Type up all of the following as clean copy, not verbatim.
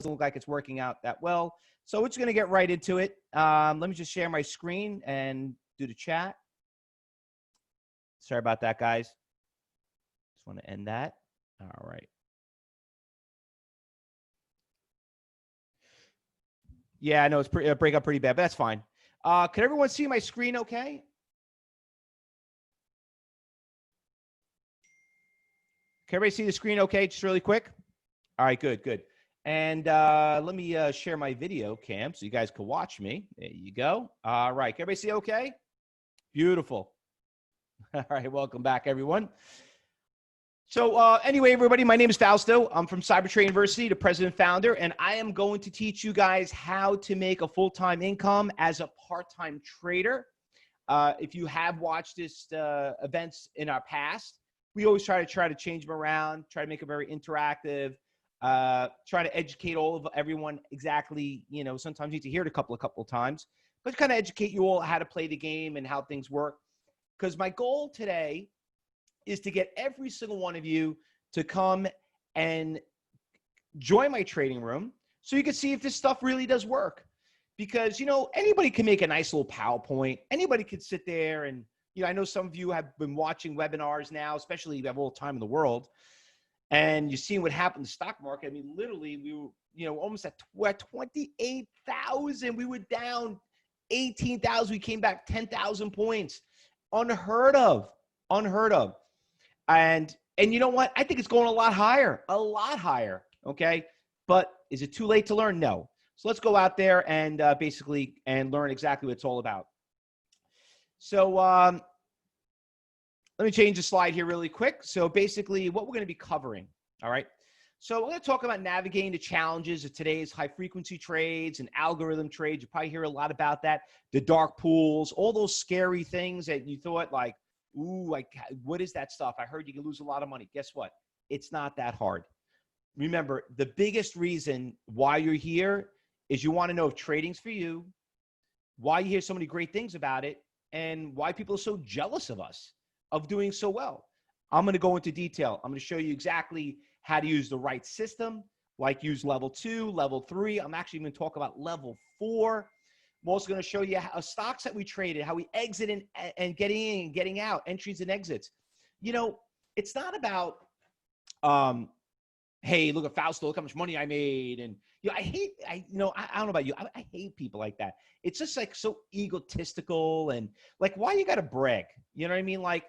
doesn't look like it's working out that well. So we're just going to get right into it. Let me just share my screen and do the chat. Sorry about that, guys. Just want to end that. All right. Yeah, I know it's break up pretty bad, but that's fine. Can everyone see my screen okay? Can everybody see the screen okay, just really quick? All right, good, good. And let me share my video cam so you guys can watch me. There you go. All right, can everybody see okay? Beautiful. All right, welcome back, everyone. So anyway, everybody, my name is Fausto. I'm from CyberTrading University, the president and founder, and I am going to teach you guys how to make a full-time income as a part-time trader. If you have watched this events in our past, we always try to change them around, try to make it very interactive, try to educate everyone exactly, you know, sometimes you need to hear it a couple of times, but kind of educate you all how to play the game and how things work. Because my goal today is to get every single one of you to come and join my trading room so you can see if this stuff really does work. Because, you know, anybody can make a nice little PowerPoint. Anybody could sit there and, you know, I know some of you have been watching webinars now, especially if you have all the time in the world, and you've seen what happened in the stock market. I mean, literally, we were, you know, almost at 28,000. We were down 18,000. We came back 10,000 points. Unheard of. Unheard of. And you know what? I think it's going a lot higher, okay? But is it too late to learn? No. So let's go out there and basically learn exactly what it's all about. So let me change the slide here really quick. So basically what we're going to be covering, all right? So we're going to talk about navigating the challenges of today's high-frequency trades and algorithm trades. You probably hear a lot about that, the dark pools, all those scary things that you thought like, ooh, like, what is that stuff? I heard you can lose a lot of money. Guess what? It's not that hard. Remember, the biggest reason why you're here is you want to know if trading's for you, why you hear so many great things about it, and why people are so jealous of us, of doing so well. I'm going to go into detail. I'm going to show you exactly how to use the right system, like use level 2, level 3. I'm actually going to talk about level 4. I'm also going to show you how stocks that we traded, how we exit and getting in and getting out, entries and exits. You know, it's not about, hey, look at Fausto, look how much money I made. And, you know, I don't know about you. I hate people like that. It's just like so egotistical and like, why you got to brag? You know what I mean? Like,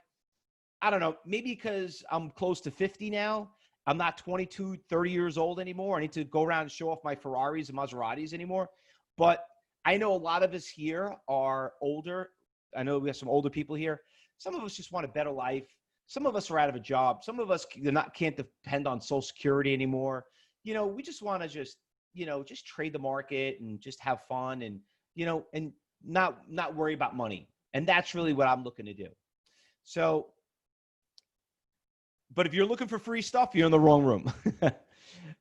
I don't know, maybe because I'm close to 50 now. I'm not 22, 30 years old anymore. I need to go around and show off my Ferraris and Maseratis anymore. But I know a lot of us here are older. I know we have some older people here. Some of us just want a better life. Some of us are out of a job. Some of us can't depend on Social Security anymore. You know, we just want to just trade the market and just have fun and, you know, and not worry about money. And that's really what I'm looking to do. So, but if you're looking for free stuff, you're in the wrong room.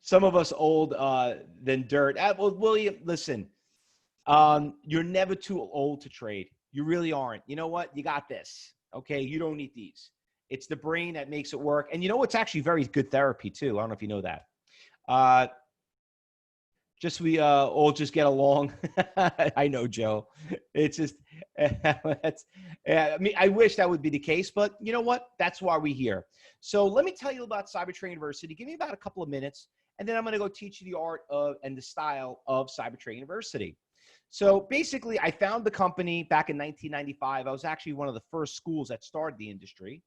Some of us old than dirt. Well, William, listen. You're never too old to trade. You really aren't. You know what? You got this. Okay. You don't need these. It's the brain that makes it work. And you know, it's actually very good therapy too. I don't know if you know that. We all just get along. I know, Joe. It's just, I mean, I wish that would be the case, but you know what? That's why we're here. So let me tell you about CyberTrading University. Give me about a couple of minutes, and then I'm going to go teach you the art of and the style of CyberTrading University. So basically, I found the company back in 1995. I was actually one of the first schools that started the industry.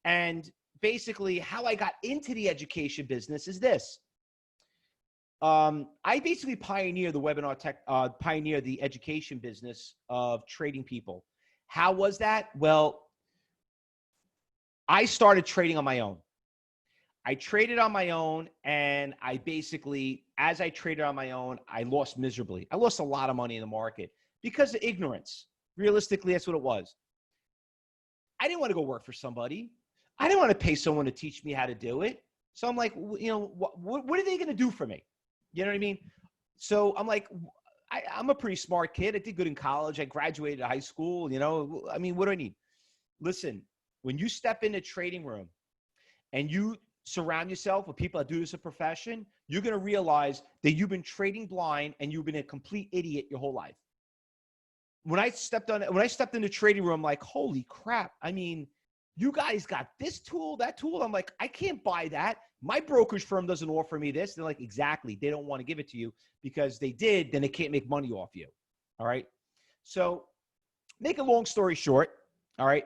And basically, how I got into the education business is this. I basically pioneered the webinar tech, pioneered the education business of trading people. How was that? Well, I started trading on my own. I traded on my own, and I basically, as I traded on my own, I lost miserably. I lost a lot of money in the market because of ignorance. Realistically, that's what it was. I didn't want to go work for somebody. I didn't want to pay someone to teach me how to do it. So I'm like, you know, what are they going to do for me? You know what I mean? So I'm like, I'm a pretty smart kid. I did good in college. I graduated high school. You know, I mean, what do I need? Listen, when you step in a trading room and you surround yourself with people that do this as a profession, you're going to realize that you've been trading blind and you've been a complete idiot your whole life. When I stepped in the trading room, I'm like, holy crap. I mean, you guys got this tool, that tool. I'm like, I can't buy that. My brokerage firm doesn't offer me this. They're like, exactly. They don't want to give it to you because they did, then they can't make money off you. All right. So make a long story short. All right.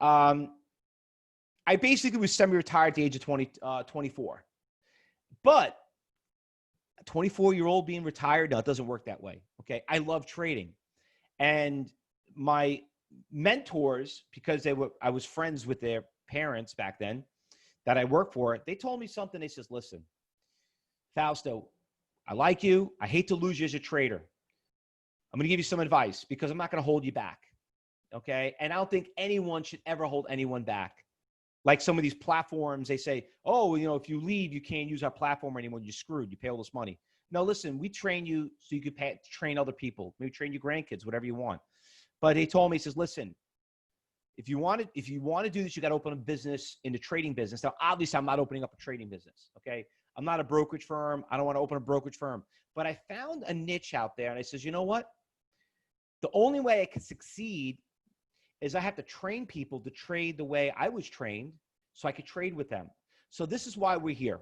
I basically was semi-retired at the age of 24. But a 24-year-old being retired, no, it doesn't work that way. Okay. I love trading. And my mentors, because I was friends with their parents back then that I worked for, they told me something. They says, listen, Fausto, I like you. I hate to lose you as a trader. I'm going to give you some advice because I'm not going to hold you back. Okay. And I don't think anyone should ever hold anyone back. Like some of these platforms, they say, oh, if you leave, you can't use our platform anymore. You're screwed. You pay all this money. No, listen, we train you so you can train other people. Maybe train your grandkids, whatever you want. But he told me, he says, listen, if you want to do this, you got to open a business in the trading business. Now, obviously, I'm not opening up a trading business. Okay. I'm not a brokerage firm. I don't want to open a brokerage firm. But I found a niche out there. And I says, you know what? The only way I can succeed is I have to train people to trade the way I was trained so I could trade with them. So this is why we're here.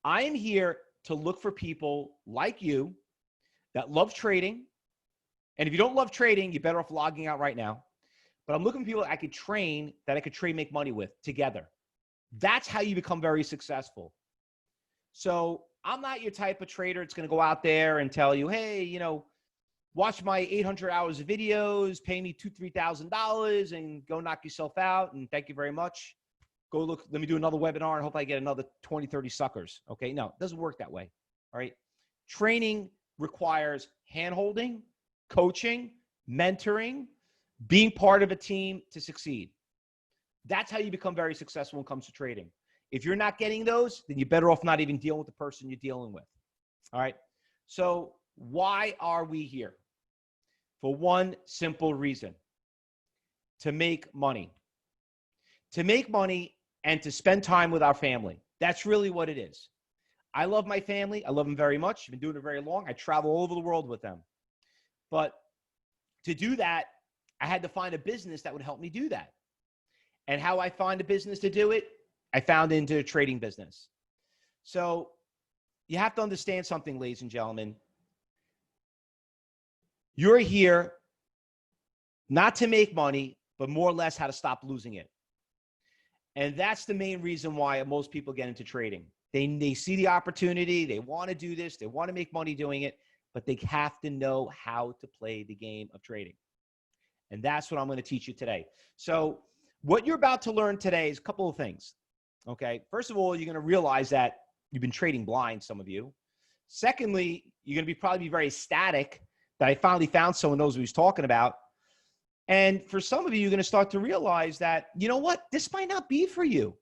I am here to look for people like you that love trading. And if you don't love trading, you're better off logging out right now. But I'm looking for people that I could train, that I could trade, make money with together. That's how you become very successful. So I'm not your type of trader that's going to go out there and tell you, hey, watch my 800 hours of videos, pay me $2,000, $3,000 and go knock yourself out. And thank you very much. Go look, let me do another webinar and hope I get another 20, 30 suckers. Okay. No, it doesn't work that way. All right. Training requires hand-holding, coaching, mentoring, being part of a team to succeed. That's how you become very successful when it comes to trading. If you're not getting those, then you're better off not even dealing with the person you're dealing with. All right. So why are we here? For one simple reason: to make money. To make money and to spend time with our family. That's really what it is. I love my family. I love them very much. I've been doing it very long. I travel all over the world with them. But to do that, I had to find a business that would help me do that. And how I find a business to do it, I found into a trading business. So you have to understand something, ladies and gentlemen. You're here not to make money, but more or less how to stop losing it. And that's the main reason why most people get into trading. They see the opportunity. They want to do this. They want to make money doing it, but they have to know how to play the game of trading. And that's what I'm going to teach you today. So what you're about to learn today is a couple of things. Okay. First of all, you're going to realize that you've been trading blind, some of you. Secondly, you're going to probably be very ecstatic that I finally found someone who knows what he's talking about. And for some of you, you're going to start to realize that, you know what, this might not be for you.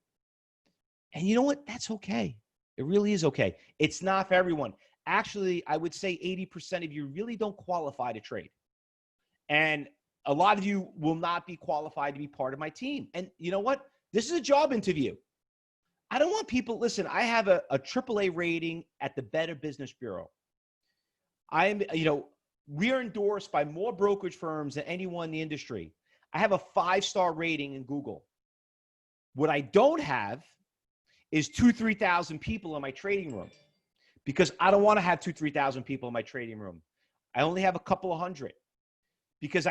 And you know what? That's okay. It really is okay. It's not for everyone. Actually, I would say 80% of you really don't qualify to trade. And a lot of you will not be qualified to be part of my team. And you know what? This is a job interview. I don't want people, listen, I have a AAA rating at the Better Business Bureau. We are endorsed by more brokerage firms than anyone in the industry. I have a 5-star rating in Google. What I don't have is 2,000-3,000 people in my trading room, because I don't want to have 2,000-3,000 people in my trading room. I only have a couple of hundred, because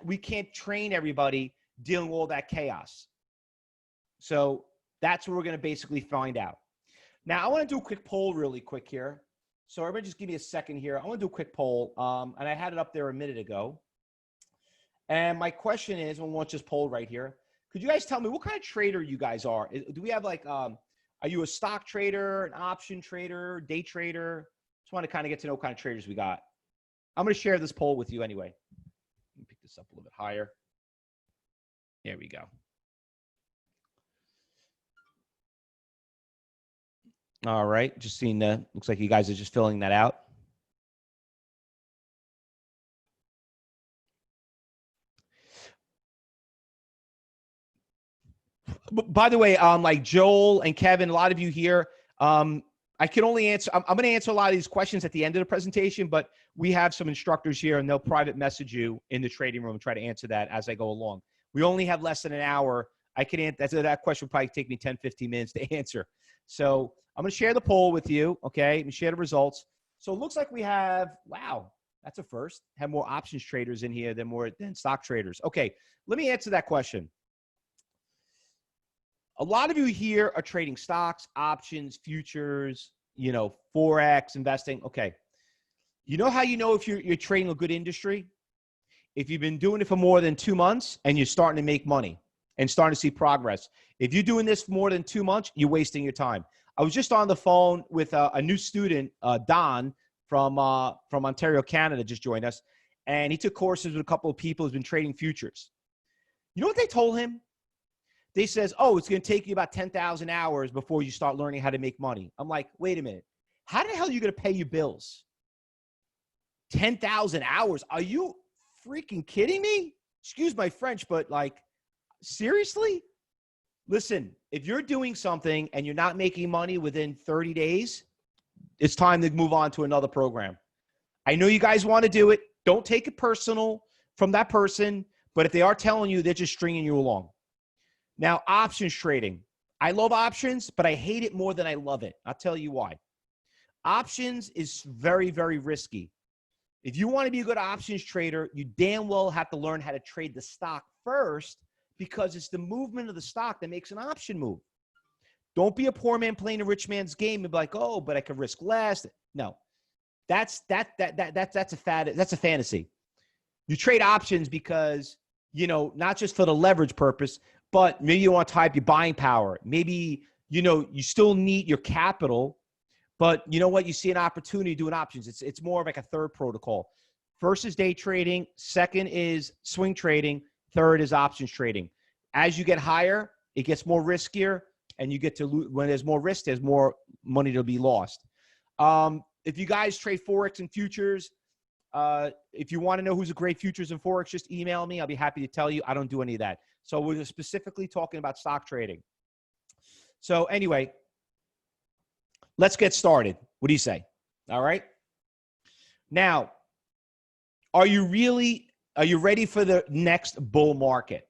we can't train everybody dealing with all that chaos. So that's what we're going to basically find out. Now, I want to do a quick poll really quick here. So everybody just give me a second here. I want to do a quick poll. And I had it up there a minute ago. And my question is, we'll watch this poll right here. Could you guys tell me what kind of trader you guys are? Do we have like, are you a stock trader, an option trader, day trader? Just want to kind of get to know what kind of traders we got. I'm going to share this poll with you anyway. Let me pick this up a little bit higher. There we go. All right. Just seeing looks like you guys are just filling that out. By the way, like Joel and Kevin, a lot of you here, I can only answer, I'm going to answer a lot of these questions at the end of the presentation, but we have some instructors here and they'll private message you in the trading room and try to answer that as I go along. We only have less than an hour. I can answer that question will probably take me 10, 15 minutes to answer. So I'm going to share the poll with you. Okay. And share the results. So it looks like we have, wow, that's a first. Have more options traders in here than stock traders. Okay. Let me answer that question. A lot of you here are trading stocks, options, futures, you know, Forex, investing. Okay. You know how you know if you're trading a good industry? If you've been doing it for more than 2 months and you're starting to make money and starting to see progress. If you're doing this for more than 2 months, you're wasting your time. I was just on the phone with a new student, Don, from Ontario, Canada, just joined us. And he took courses with a couple of people who's been trading futures. You know what they told him? They says, oh, it's going to take you about 10,000 hours before you start learning how to make money. I'm like, wait a minute. How the hell are you going to pay your bills? 10,000 hours? Are you freaking kidding me? Excuse my French, but like, seriously? Listen, if you're doing something and you're not making money within 30 days, it's time to move on to another program. I know you guys want to do it. Don't take it personal from that person, but if they are telling you, they're just stringing you along. Now, options trading. I love options, but I hate it more than I love it. I'll tell you why. Options is very, very risky. If you want to be a good options trader, you damn well have to learn how to trade the stock first because it's the movement of the stock that makes an option move. Don't be a poor man playing a rich man's game and be like, oh, but I could risk less. No, that's a fantasy. You trade options because, you know, not just for the leverage purpose, but maybe you want to type your buying power. Maybe, you know, you still need your capital, but you know what? You see an opportunity doing options. It's more of like a third protocol. First is day trading. Second is swing trading. Third is options trading. As you get higher, it gets more riskier, and you get to lose. When there's more risk, there's more money to be lost. If you guys trade Forex and futures, if you want to know who's a great futures and Forex, just email me. I'll be happy to tell you. I don't do any of that. So we're specifically talking about stock trading. So anyway, let's get started. What do you say? All right. Now, are you ready for the next bull market?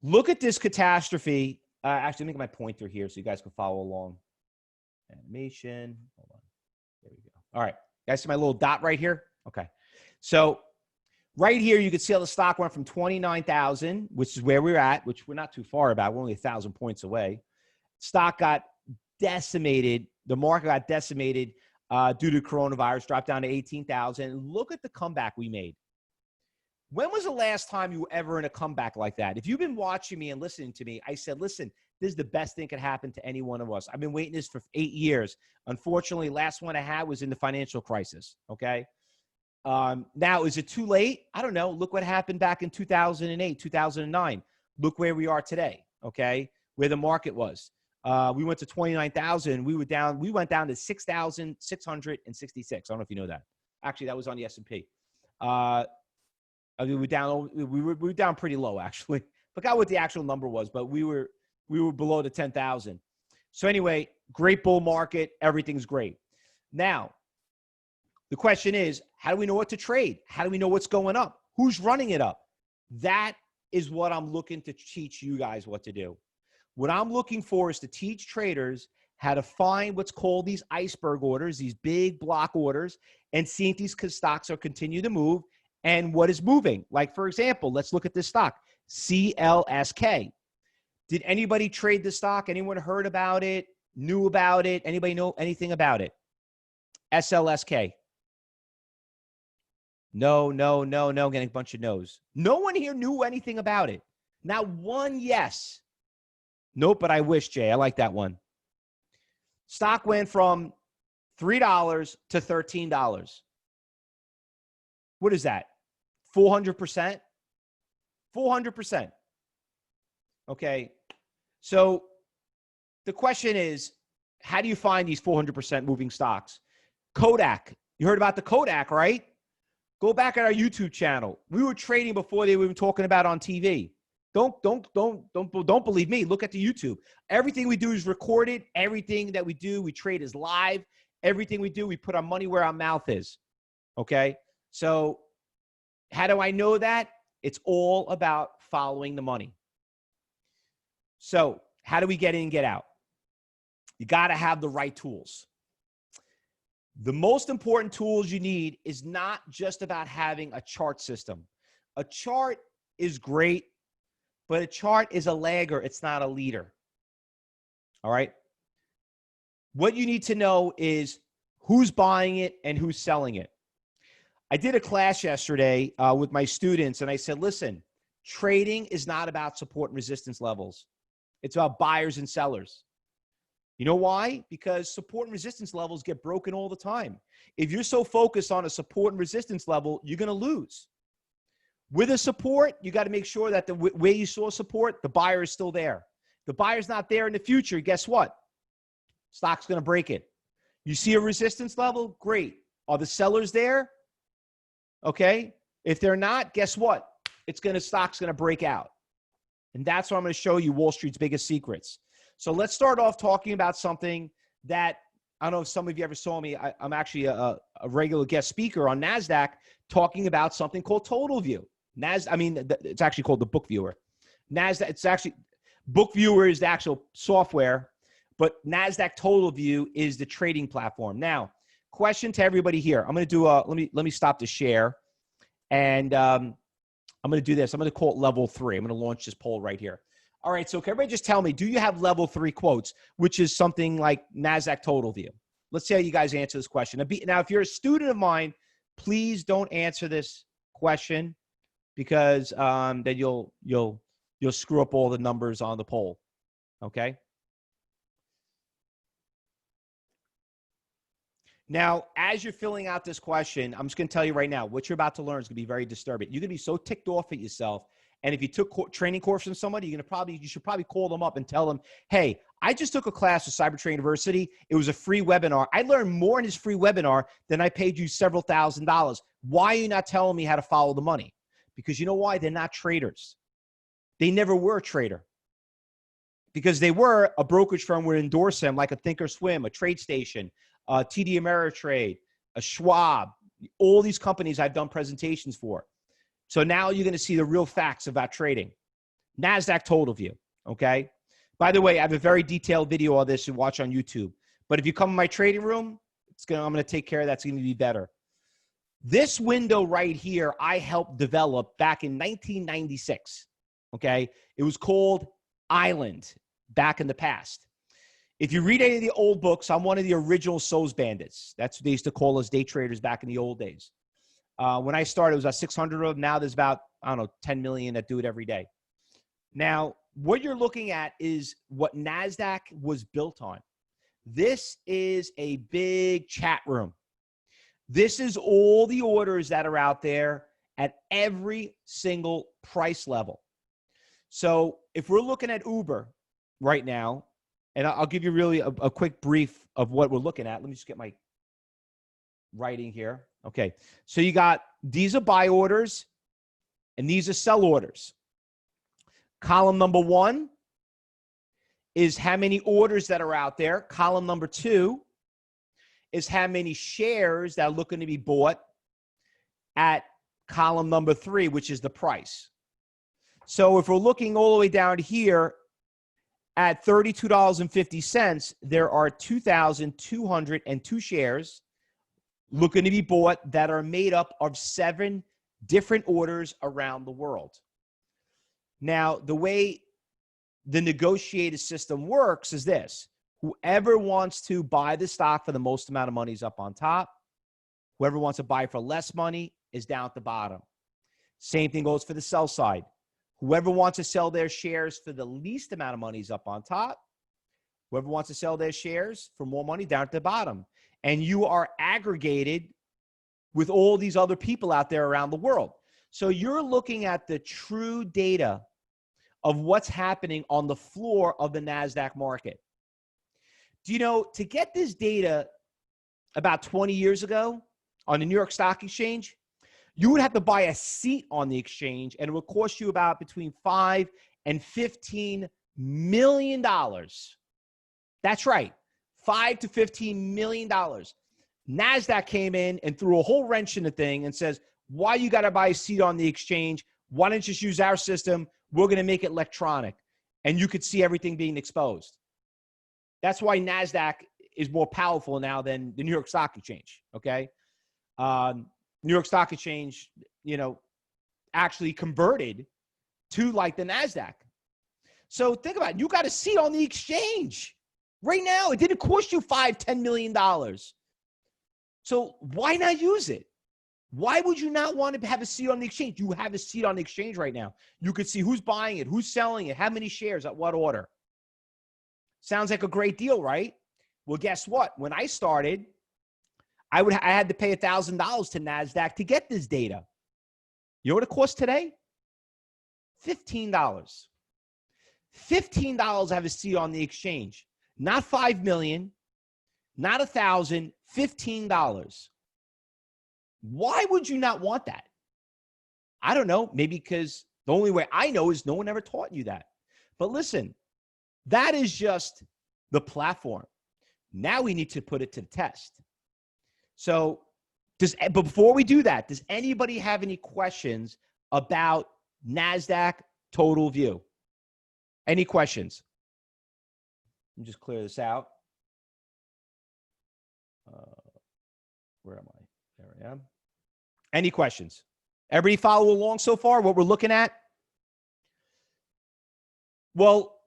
Look at this catastrophe. Actually, make my pointer here so you guys can follow along. Animation. Hold on. There we go. All right. Guys, see my little dot right here? Okay. So right here, you can see how the stock went from 29,000, which is where we're at, which we're not too far about. We're only 1,000 points away. Stock got decimated. The market got decimated due to coronavirus, dropped down to 18,000. And look at the comeback we made. When was the last time you were ever in a comeback like that? If you've been watching me and listening to me, I said, listen, this is the best thing that could happen to any one of us. I've been waiting this for 8 years. Unfortunately, last one I had was in the financial crisis, okay? Now, is it too late? I don't know. Look what happened back in 2008, 2009. Look where we are today, okay, where the market was. We went to 29,000. We went down to 6,666. I don't know if you know that. Actually, that was on the S&P. We were down pretty low, actually. Forgot what the actual number was, but we were below the 10,000. So anyway, great bull market. Everything's great. Now, the question is, how do we know what to trade? How do we know what's going up? Who's running it up? That is what I'm looking to teach you guys what to do. What I'm looking for is to teach traders how to find what's called these iceberg orders, these big block orders, and see if these stocks are continue to move and what is moving. Like, for example, let's look at this stock, CLSK. Did anybody trade the stock? Anyone heard about it? Knew about it? Anybody know anything about it? SLSK. No. Getting a bunch of no's. No one here knew anything about it. Now, one yes. Nope, but I wish, Jay. I like that one. Stock went from $3 to $13. What is that? 400%? 400%. Okay. So the question is, how do you find these 400% moving stocks? Kodak. You heard about the Kodak, right? Go back at our YouTube channel. We were trading before they were even talking about on TV. Don't believe me. Look at the YouTube. Everything we do is recorded. Everything that we do, we trade is live. Everything we do, we put our money where our mouth is. Okay. So how do I know that? It's all about following the money. So how do we get in and get out? You got to have the right tools. The most important tools you need is not just about having a chart system. A chart is great, but a chart is a lagger. It's not a leader. All right. What you need to know is who's buying it and who's selling it. I did a class yesterday with my students, and I said, listen, trading is not about support and resistance levels. It's about buyers and sellers. You know why? Because support and resistance levels get broken all the time. If you're so focused on a support and resistance level, you're going to lose. With a support, you got to make sure that the way you saw support, the buyer is still there. The buyer's not there in the future. Guess what? Stock's going to break it. You see a resistance level? Great. Are the sellers there? Okay. If they're not, guess what? Stock's going to break out. And that's what I'm going to show you, Wall Street's biggest secrets. So let's start off talking about something that, I don't know if some of you ever saw me. I'm actually a regular guest speaker on NASDAQ talking about something called Total View. It's actually called the Book Viewer. NASDAQ, it's actually, Book Viewer is the actual software, but NASDAQ Total View is the trading platform. Now, question to everybody here. I'm going to do let me stop the share. And I'm going to do this. I'm going to call it level 3. I'm going to launch this poll right here. All right, so can everybody just tell me, do you have level 3 quotes, which is something like NASDAQ Total View? Let's see how you guys answer this question. Now, if you're a student of mine, please don't answer this question because then you'll screw up all the numbers on the poll, okay? Now, as you're filling out this question, I'm just going to tell you right now, what you're about to learn is going to be very disturbing. You're going to be so ticked off at yourself. And if you took training course from somebody, you should probably call them up and tell them, hey, I just took a class with CyberTrading University. It was a free webinar. I learned more in this free webinar than I paid you several $1,000s. Why are you not telling me how to follow the money? Because you know why? They're not traders. They never were a trader. Because they were, a brokerage firm would endorse them, like a Thinkorswim, a TradeStation, TD Ameritrade, a Schwab, all these companies I've done presentations for. So now you're going to see the real facts about trading. NASDAQ Total View, okay? By the way, I have a very detailed video of this you watch on YouTube. But if you come in my trading room, I'm going to take care of that. It's going to be better. This window right here, I helped develop back in 1996, okay? It was called Island back in the past. If you read any of the old books, I'm one of the original So's Bandits. That's what they used to call us day traders back in the old days. When I started, it was about 600 of them. Now there's about, 10 million that do it every day. Now, what you're looking at is what NASDAQ was built on. This is a big chat room. This is all the orders that are out there at every single price level. So if we're looking at Uber right now, and I'll give you really a quick brief of what we're looking at. Let me just get my writing here. Okay, so you got, these are buy orders and these are sell orders. Column number 1 is how many orders that are out there. Column number 2 is how many shares that are looking to be bought at column number 3, which is the price. So if we're looking all the way down here at $32.50, there are 2,202 shares looking to be bought that are made up of 7 different orders around the world. Now, the way the negotiated system works is this. Whoever wants to buy the stock for the most amount of money is up on top. Whoever wants to buy for less money is down at the bottom. Same thing goes for the sell side. Whoever wants to sell their shares for the least amount of money is up on top. Whoever wants to sell their shares for more money, down at the bottom. And you are aggregated with all these other people out there around the world. So you're looking at the true data of what's happening on the floor of the NASDAQ market. Do you know, to get this data about 20 years ago on the New York Stock Exchange, you would have to buy a seat on the exchange, and it would cost you about between $5,000 $5 million. That's right, $5 to $15 million. NASDAQ came in and threw a whole wrench in the thing and says, why you got to buy a seat on the exchange? Why don't you just use our system? We're going to make it electronic. And you could see everything being exposed. That's why NASDAQ is more powerful now than the New York Stock Exchange, okay? New York Stock Exchange, actually converted to like the NASDAQ. So think about it. You got a seat on the exchange right now. It didn't cost you $5-10 million. So why not use it? Why would you not want to have a seat on the exchange? You have a seat on the exchange right now. You could see who's buying it, who's selling it, how many shares, at what order. Sounds like a great deal, right? Well, guess what? When I started, I had to pay $1,000 to NASDAQ to get this data. You know what it costs today? $15. $15 to have a seat on the exchange. Not $5 million, not $1,000, $15. Why would you not want that? I don't know. Maybe because the only way I know is no one ever taught you that. But listen, that is just the platform. Now we need to put it to the test. So but before we do that, does anybody have any questions about NASDAQ total view? Any questions? Let me just clear this out. Where am I? There I am. Any questions? Everybody follow along so far, what we're looking at? Well,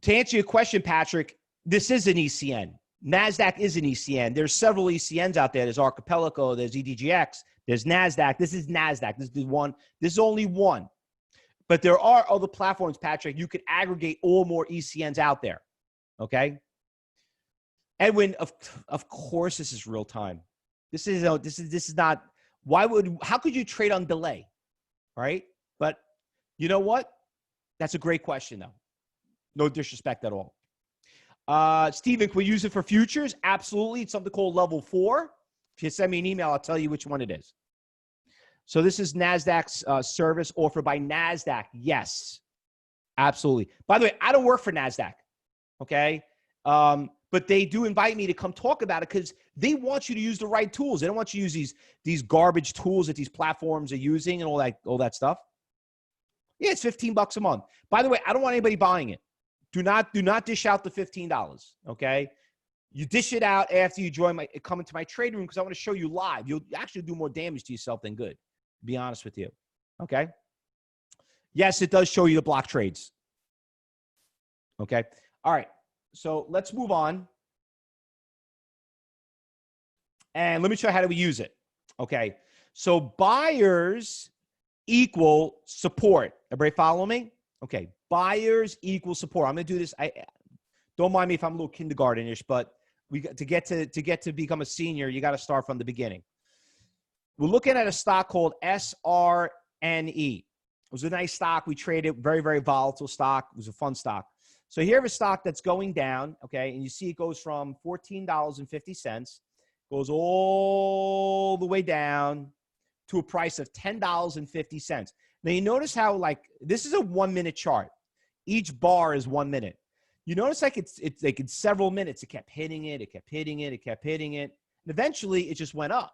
to answer your question, Patrick, this is an ECN. NASDAQ is an ECN. There's several ECNs out there. There's Archipelago, there's EDGX, there's NASDAQ. This is NASDAQ. This is one. This is only one. But there are other platforms, Patrick. You could aggregate all more ECNs out there. Okay? Edwin, of course this is real time. This is not, how could you trade on delay? Right? But you know what? That's a great question though. No disrespect at all. Steven, can we use it for futures? Absolutely. It's something called level 4. If you send me an email, I'll tell you which one it is. So this is NASDAQ's service offered by NASDAQ. Yes, absolutely. By the way, I don't work for NASDAQ, okay? But they do invite me to come talk about it because they want you to use the right tools. They don't want you to use these garbage tools that these platforms are using and all that stuff. Yeah, it's $15 a month. By the way, I don't want anybody buying it. Do not dish out the $15, okay? You dish it out after you come into my trading room because I want to show you live. You'll actually do more damage to yourself than good, to be honest with you, okay? Yes, it does show you the block trades, okay? All right, so let's move on. And let me show you how do we use it, okay? So buyers equal support. Everybody follow me? Okay, buyers equal support. I'm going to do this. Don't mind me if I'm a little kindergartenish, but to get to become a senior, you got to start from the beginning. We're looking at a stock called SRNE. It was a nice stock. We traded, very, very volatile stock. It was a fun stock. So here is a stock that's going down, okay, and you see it goes from $14.50, goes all the way down to a price of $10.50. Now, you notice how, this is a 1-minute chart. Each bar is 1 minute. You notice it's like in several minutes, it kept hitting it, it kept hitting it, it kept hitting it. And eventually, it just went up.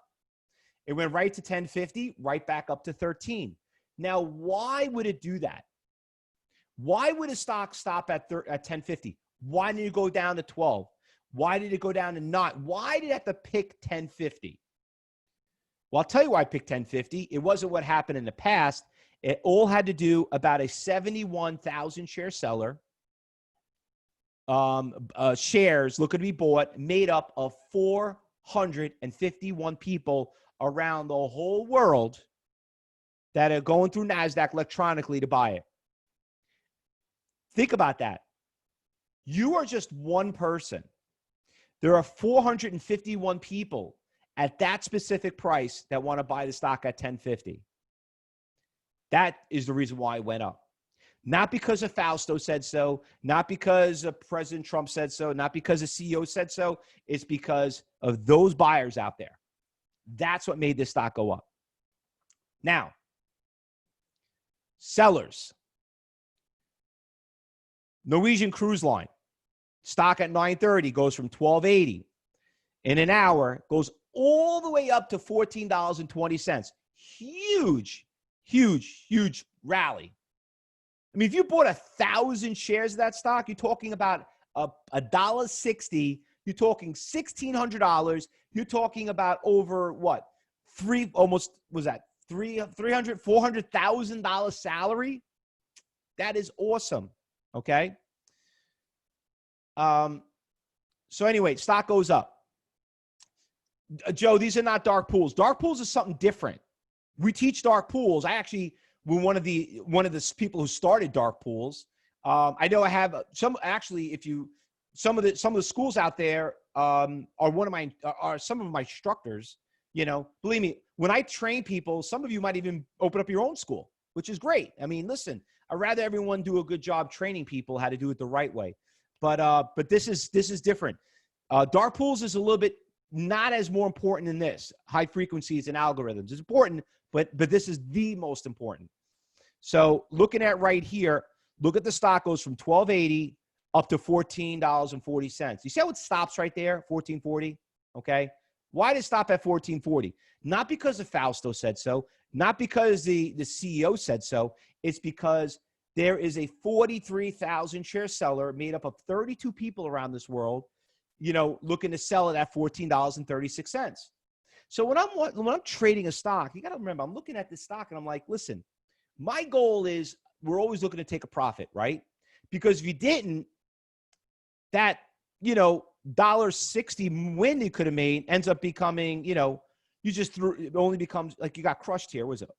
It went right to 1050, right back up to 13. Now, why would it do that? Why would a stock stop at 1050? Why did it go down to 12? Why did it go down to 9? Why did it have to pick 1050? Well, I'll tell you why I picked 1050. It wasn't what happened in the past. It all had to do about a 71,000 share seller. Shares looking to be bought, made up of 451 people around the whole world that are going through NASDAQ electronically to buy it. Think about that. You are just one person. There are 451 people at that specific price that want to buy the stock at 1050. That is the reason why it went up. Not because of Fausto said so, not because President Trump said so, not because the CEO said so. It's because of those buyers out there. That's what made this stock go up. Now, sellers. Norwegian Cruise Line, stock at 9:30 goes from 12.80 in an hour, goes all the way up to $14.20. Huge, huge, huge rally. I mean, if you bought 1,000 shares of that stock, you're talking about $1.60. You're talking $1,600. You're talking about over what? $400,000 salary. That is awesome. Okay. So anyway, stock goes up. Joe, these are not dark pools. Dark pools is something different. We teach dark pools. I actually, we're one of the people who started dark pools. I know I have some, actually, some of the schools out there are some of my instructors. You know, believe me, when I train people, some of you might even open up your own school, which is great. I mean, listen, I'd rather everyone do a good job training people how to do it the right way. But this is different. Dark pools is a little bit not as more important than this. High frequencies and algorithms is important, but this is the most important. So looking at right here, look at the stock goes from 12.80 up to $14.40. You see how it stops right there, 14.40? Okay. Why did it stop at 14.40? Not because the Fausto said so, not because the CEO said so. It's because there is a 43,000 share seller made up of 32 people around this world, you know, looking to sell it at $14.36. So when I'm trading a stock, you got to remember, I'm looking at this stock and I'm like, listen, my goal is we're always looking to take a profit, right? Because if you didn't, that, you know, $1.60 win you could have made ends up becoming, you know, it only becomes like you got crushed here. Was it?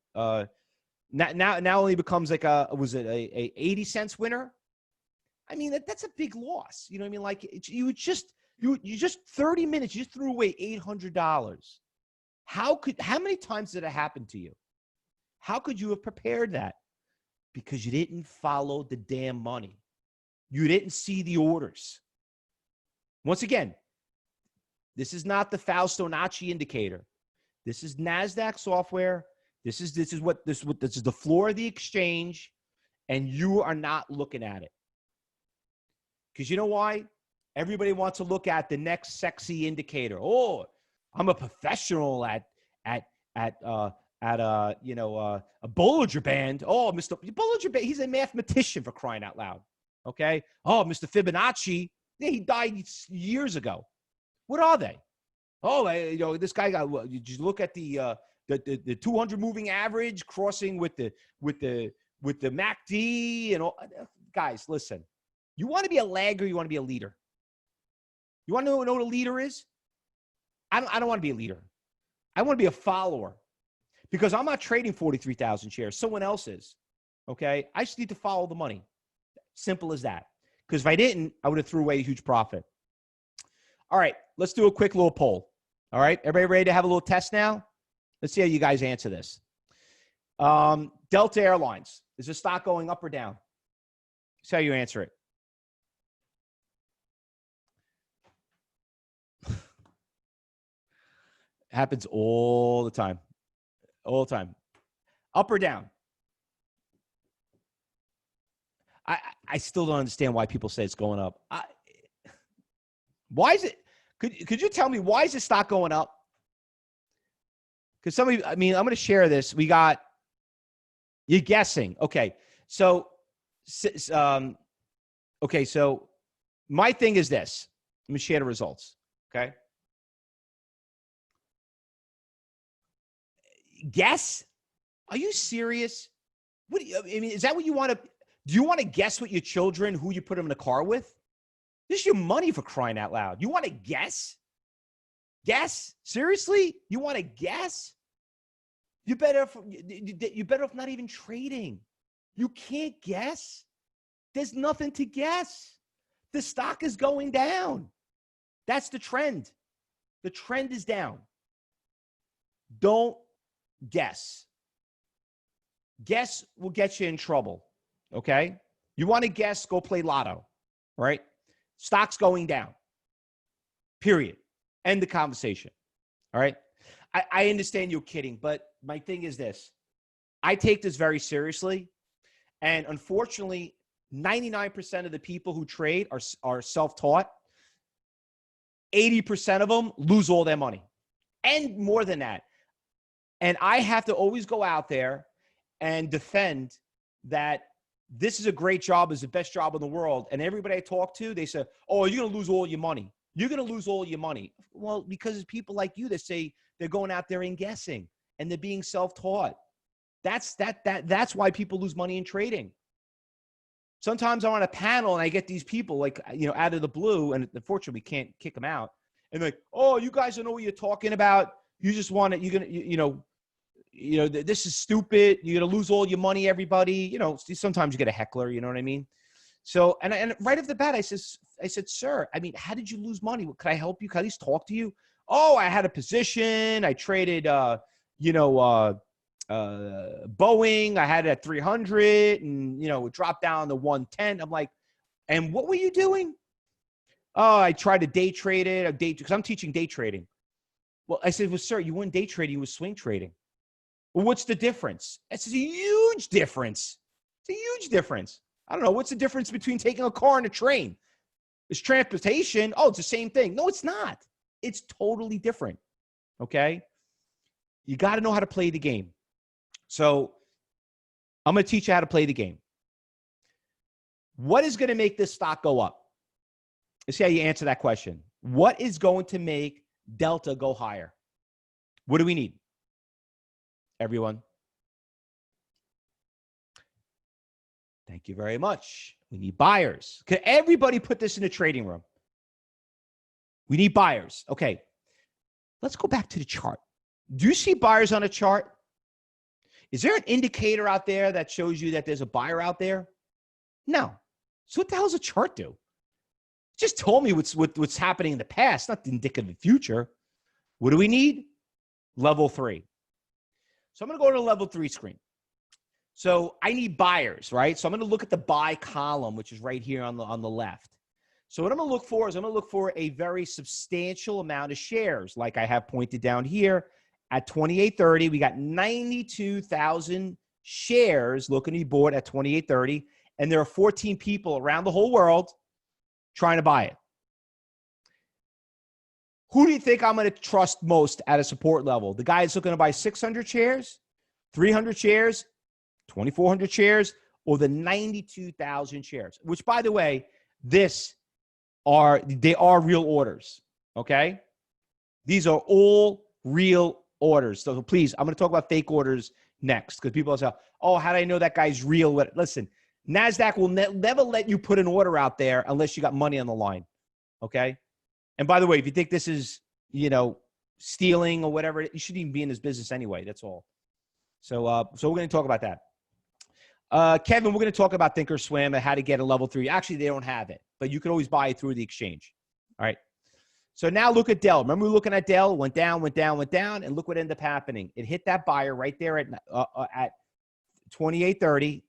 Now only becomes like was it a 80 cents winner? I mean, that's a big loss. You know what I mean? Like you just 30 minutes, you just threw away $800. How many times did it happen to you? How could you have prepared that? Because you didn't follow the damn money. You didn't see the orders. Once again, this is not the Fausto Nachi indicator. This is NASDAQ software. This is the floor of the exchange, and you are not looking at it. Because you know why? Everybody wants to look at the next sexy indicator. Oh, I'm a professional at a Bollinger Band. Oh, Mr. Bollinger Band, he's a mathematician, for crying out loud. Okay. Oh, Mr. Fibonacci, yeah, he died years ago. What are they? Oh, you know, this guy got. Did you look at the 200 moving average crossing with the MACD and all? Guys, listen. You want to be a lagger? You want to be a leader? You want to know what a leader is? I don't want to be a leader. I want to be a follower, because I'm not trading 43,000 shares. Someone else is. Okay. I just need to follow the money. Simple as that. Because if I didn't, I would have threw away a huge profit. All right. Let's do a quick little poll. All right. Everybody ready to have a little test now? Let's see how you guys answer this. Delta Airlines. Is the stock going up or down? See how you answer it. Happens all the time. All the time. Up or down? I still don't understand why people say it's going up. Why is it? Could you tell me why is the stock going up? Because I'm going to share this. You're guessing. Okay. So my thing is this. Let me share the results. Okay. Guess? Are you serious? Is that what you want to? Do you want to guess what your children, who you put them in the car with? This is your money, for crying out loud. You want to guess? Guess? Seriously? You want to guess? You're better off not even trading. You can't guess. There's nothing to guess. The stock is going down. That's the trend. The trend is down. Don't guess. Guess will get you in trouble. Okay? You want to guess, go play lotto. Right? Stock's going down. Period. End the conversation. All right? I understand you're kidding, but my thing is this. I take this very seriously. And unfortunately, 99% of the people who trade are self-taught. 80% of them lose all their money, and more than that. And I have to always go out there and defend that this is a great job, is the best job in the world. And everybody I talk to, they say, oh, you're going to lose all your money. You're going to lose all your money. Well, because it's people like you that say they're going out there and guessing and they're being self-taught. That's why people lose money in trading. Sometimes I'm on a panel and I get these people like, out of the blue, and unfortunately we can't kick them out. And they're like, oh, you guys don't know what you're talking about. You just want it. This is stupid. You're going to lose all your money, everybody. Sometimes you get a heckler, you know what I mean? So, and right off the bat, I said, sir, I mean, how did you lose money? Could I help you? Could I at least talk to you? Oh, I had a position. I traded, Boeing. I had it at 300 and, it dropped down to 110. I'm like, and what were you doing? Oh, I tried to day trade it. Because I'm teaching day trading. Well, I said, well, sir, you weren't day trading. You were swing trading. Well, what's the difference? It's a huge difference. It's a huge difference. I don't know. What's the difference between taking a car and a train? It's transportation. Oh, it's the same thing. No, it's not. It's totally different. Okay? You got to know how to play the game. So I'm going to teach you how to play the game. What is going to make this stock go up? Let's see how you answer that question. What is going to make Delta go higher? What do we need? Everyone. Thank you very much. We need buyers. Can everybody put this in the trading room? We need buyers. Okay. Let's go back to the chart. Do you see buyers on a chart? Is there an indicator out there that shows you that there's a buyer out there? No. So what the hell does a chart do? It just told me what's happening in the past, not indicative of the future. What do we need? Level 3. So I'm going to go to the level 3 screen. So I need buyers, right? So I'm going to look at the buy column, which is right here on the left. So what I'm going to look for is I'm going to look for a very substantial amount of shares, like I have pointed down here. At 28.30, we got 92,000 shares looking to be bought at 28.30, and there are 14 people around the whole world trying to buy it. Who do you think I'm going to trust most at a support level? The guy that's looking to buy 600 shares, 300 shares, 2,400 shares, or the 92,000 shares? Which, by the way, they are real orders, okay? These are all real orders. So please, I'm going to talk about fake orders next, because people will say, oh, how do I know that guy's real? Listen, NASDAQ will never let you put an order out there unless you got money on the line, okay? And by the way, if you think this is, stealing or whatever, you shouldn't even be in this business anyway. That's all. So we're going to talk about that. Kevin, we're going to talk about Thinkorswim and how to get a level 3. Actually, they don't have it, but you can always buy it through the exchange. All right. So now look at Dell. Remember we were looking at Dell? Went down, and look what ended up happening. It hit that buyer right there at 28.30,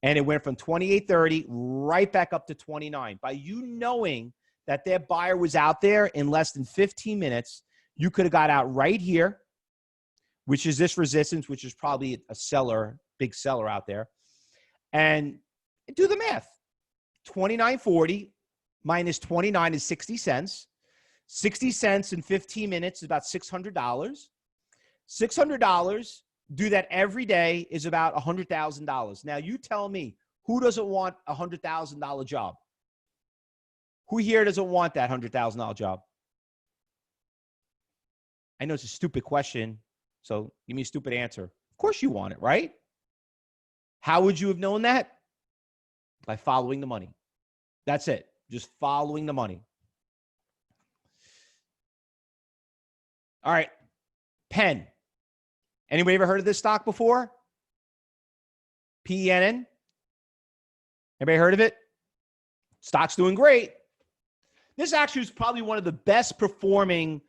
and it went from 28.30 right back up to 29. By you knowing that their buyer was out there in less than 15 minutes, you could have got out right here, which is this resistance, which is probably a seller, big seller out there. And do the math. 29.40 minus 29 is 60 cents. 60 cents in 15 minutes is about $600. $600, do that every day, is about $100,000. Now, you tell me, who doesn't want a $100,000 job? Who here doesn't want that $100,000 job? I know it's a stupid question, so give me a stupid answer. Of course you want it, right? How would you have known that? By following the money. That's it. Just following the money. All right. Penn. Anybody ever heard of this stock before? PENN? Anybody heard of it? Stock's doing great. This actually is probably one of the best performing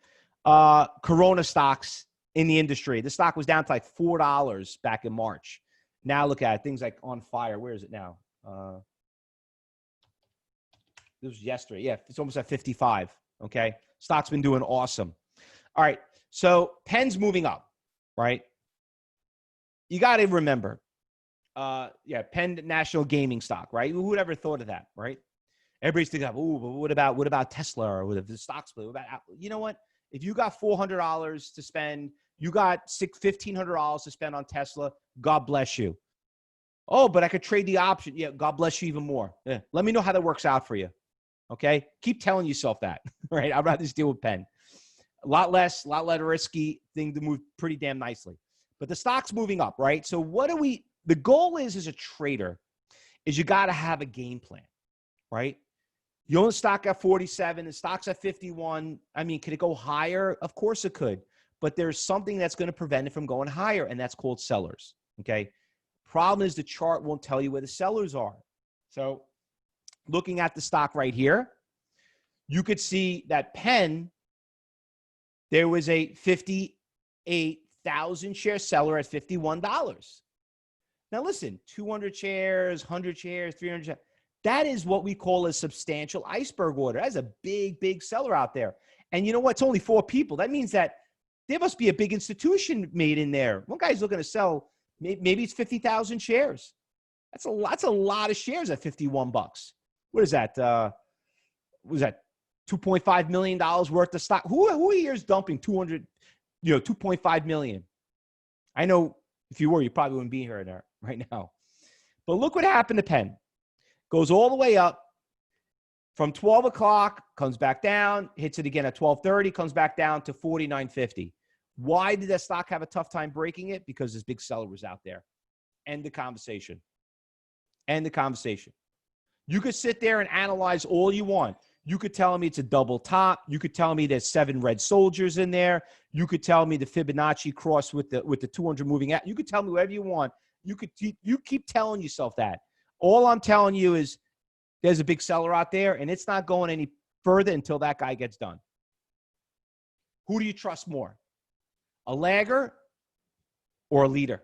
Corona stocks in the industry. The stock was down to like $4 back in March. Now look at it. Things like on fire. Where is it now? This was yesterday. Yeah, it's almost at 55. Okay. Stock's been doing awesome. All right. So Penn's moving up, right? You got to remember, Yeah, Penn National Gaming stock, right? Who would ever thought of that, right? Everybody's thinking, oh, but what about Tesla or what if the stock split? What about Apple? You know what? If you got $400 to spend, you got $1,500 to spend on Tesla, God bless you. Oh, but I could trade the option. Yeah, God bless you even more. Yeah. Let me know how that works out for you. Okay? Keep telling yourself that, right? I'd rather just deal with Penn. A lot less risky thing to move pretty damn nicely. But the stock's moving up, right? So the goal is as a trader is you got to have a game plan, right? You own the stock at 47, the stock's at 51. I mean, could it go higher? Of course it could. But there's something that's going to prevent it from going higher, and that's called sellers, okay? Problem is the chart won't tell you where the sellers are. So looking at the stock right here, you could see that Penn, there was a 58,000 share seller at $51. Now listen, 200 shares, 100 shares, 300 shares. That is what we call a substantial iceberg order. That's a big, big seller out there. And you know what? It's only 4 people. That means that there must be a big institution made in there. One guy's looking to sell, maybe it's 50,000 shares. That's a lot of shares at $51. What is that? What is that? $2.5 million worth of stock. Who here is dumping 2.5 million? I know if you were, you probably wouldn't be here there right now. But look what happened to Penn. Goes all the way up from 12 o'clock, comes back down, hits it again at 12:30, comes back down to 49.50. Why did that stock have a tough time breaking it? Because this big seller was out there. End the conversation. End the conversation. You could sit there and analyze all you want. You could tell me it's a double top. You could tell me there's 7 red soldiers in there. You could tell me the Fibonacci cross with the 200 moving out. You could tell me whatever you want. You keep telling yourself that. All I'm telling you is there's a big seller out there, and it's not going any further until that guy gets done. Who do you trust more? A lagger or a leader?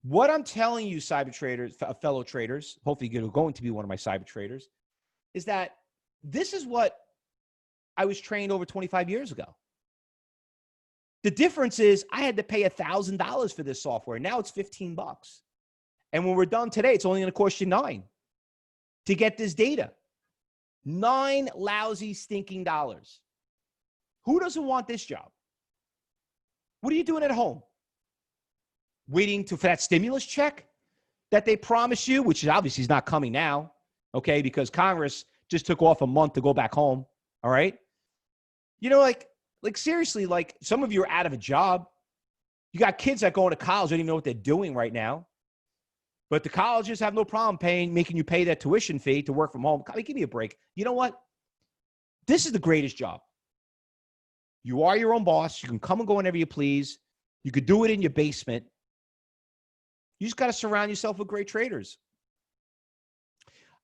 What I'm telling you, cyber traders, fellow traders, hopefully you're going to be one of my cyber traders, is that this is what I was trained over 25 years ago. The difference is I had to pay $1,000 for this software. Now it's $15. And when we're done today, it's only going to cost you $9 to get this data. $9 lousy, stinking dollars. Who doesn't want this job? What are you doing at home? Waiting for that stimulus check that they promised you, which is obviously is not coming now, okay, because Congress just took off a month to go back home, all right? You know, like seriously, like some of you are out of a job. You got kids that go into college, don't even know what they're doing right now. But the colleges have no problem making you pay that tuition fee to work from home. I mean, give me a break. You know what? This is the greatest job. You are your own boss. You can come and go whenever you please. You could do it in your basement. You just got to surround yourself with great traders.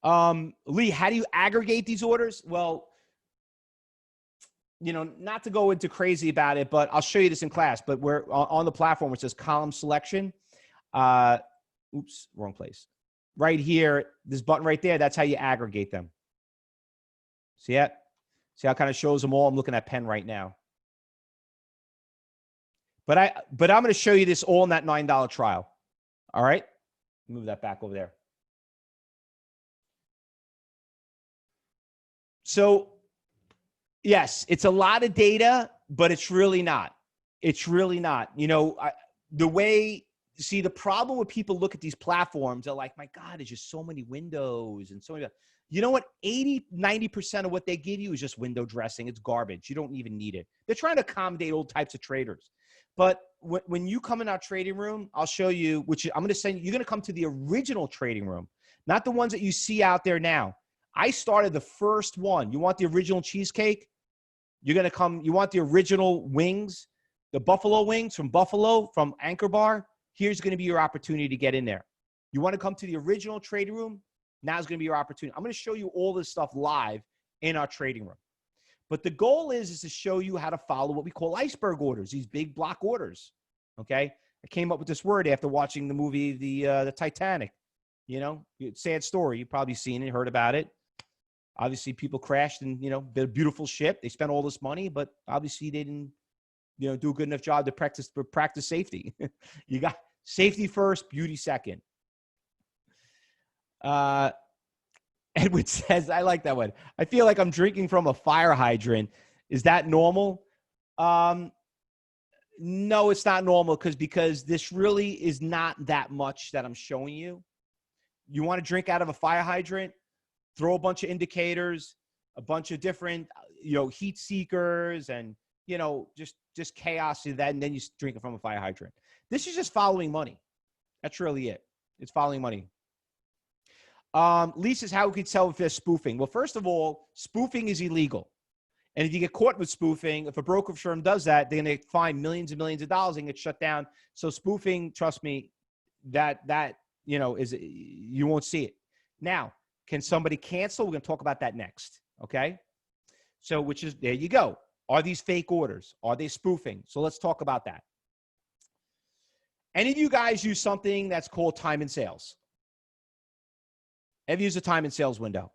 Lee, how do you aggregate these orders? Well, you know, not to go into crazy about it, but I'll show you this in class. But we're on the platform where it says column selection. Oops, wrong place. Right here, this button right there, that's how you aggregate them. See that? See how it kind of shows them all? I'm looking at Penn right now. But I'm going to show you this all in that $9 trial. All right? Move that back over there. So, yes, it's a lot of data, but it's really not. It's really not. You know, see, the problem with people look at these platforms, they're like, my God, there's just so many windows and so many. You know what? 90% of what they give you is just window dressing. It's garbage. You don't even need it. They're trying to accommodate all types of traders. But when you come in our trading room, I'll show you, which I'm going to send you, you're going to come to the original trading room, not the ones that you see out there now. I started the first one. You want the original cheesecake? You're going to come, you want the original wings, the buffalo wings from Buffalo, from Anchor Bar? Here's going to be your opportunity to get in there. You want to come to the original trading room? Now's going to be your opportunity. I'm going to show you all this stuff live in our trading room. But the goal is to show you how to follow what we call iceberg orders, these big block orders, okay? I came up with this word after watching the movie, the Titanic. You know, sad story. You've probably seen it, heard about it. Obviously, people crashed and, you know, a beautiful ship. They spent all this money, but obviously they didn't, you know, do a good enough job to practice safety. Safety first, beauty second. Edward says, I like that one. I feel like I'm drinking from a fire hydrant. Is that normal? No, it's not normal because this really is not that much that I'm showing you. You want to drink out of a fire hydrant, throw a bunch of indicators, a bunch of different, heat seekers and, just chaos and then you drink it from a fire hydrant. This is just following money. That's really it. It's following money. Lee says, how could you tell if they're spoofing? Well, first of all, spoofing is illegal. And if you get caught with spoofing, if a broker firm does that, they're going to find millions and millions of dollars and get shut down. So spoofing, trust me, that is, you won't see it. Now, can somebody cancel? We're going to talk about that next. Okay. So, there you go. Are these fake orders? Are they spoofing? So let's talk about that. Any of you guys use something that's called time and sales? Ever use a time and sales window?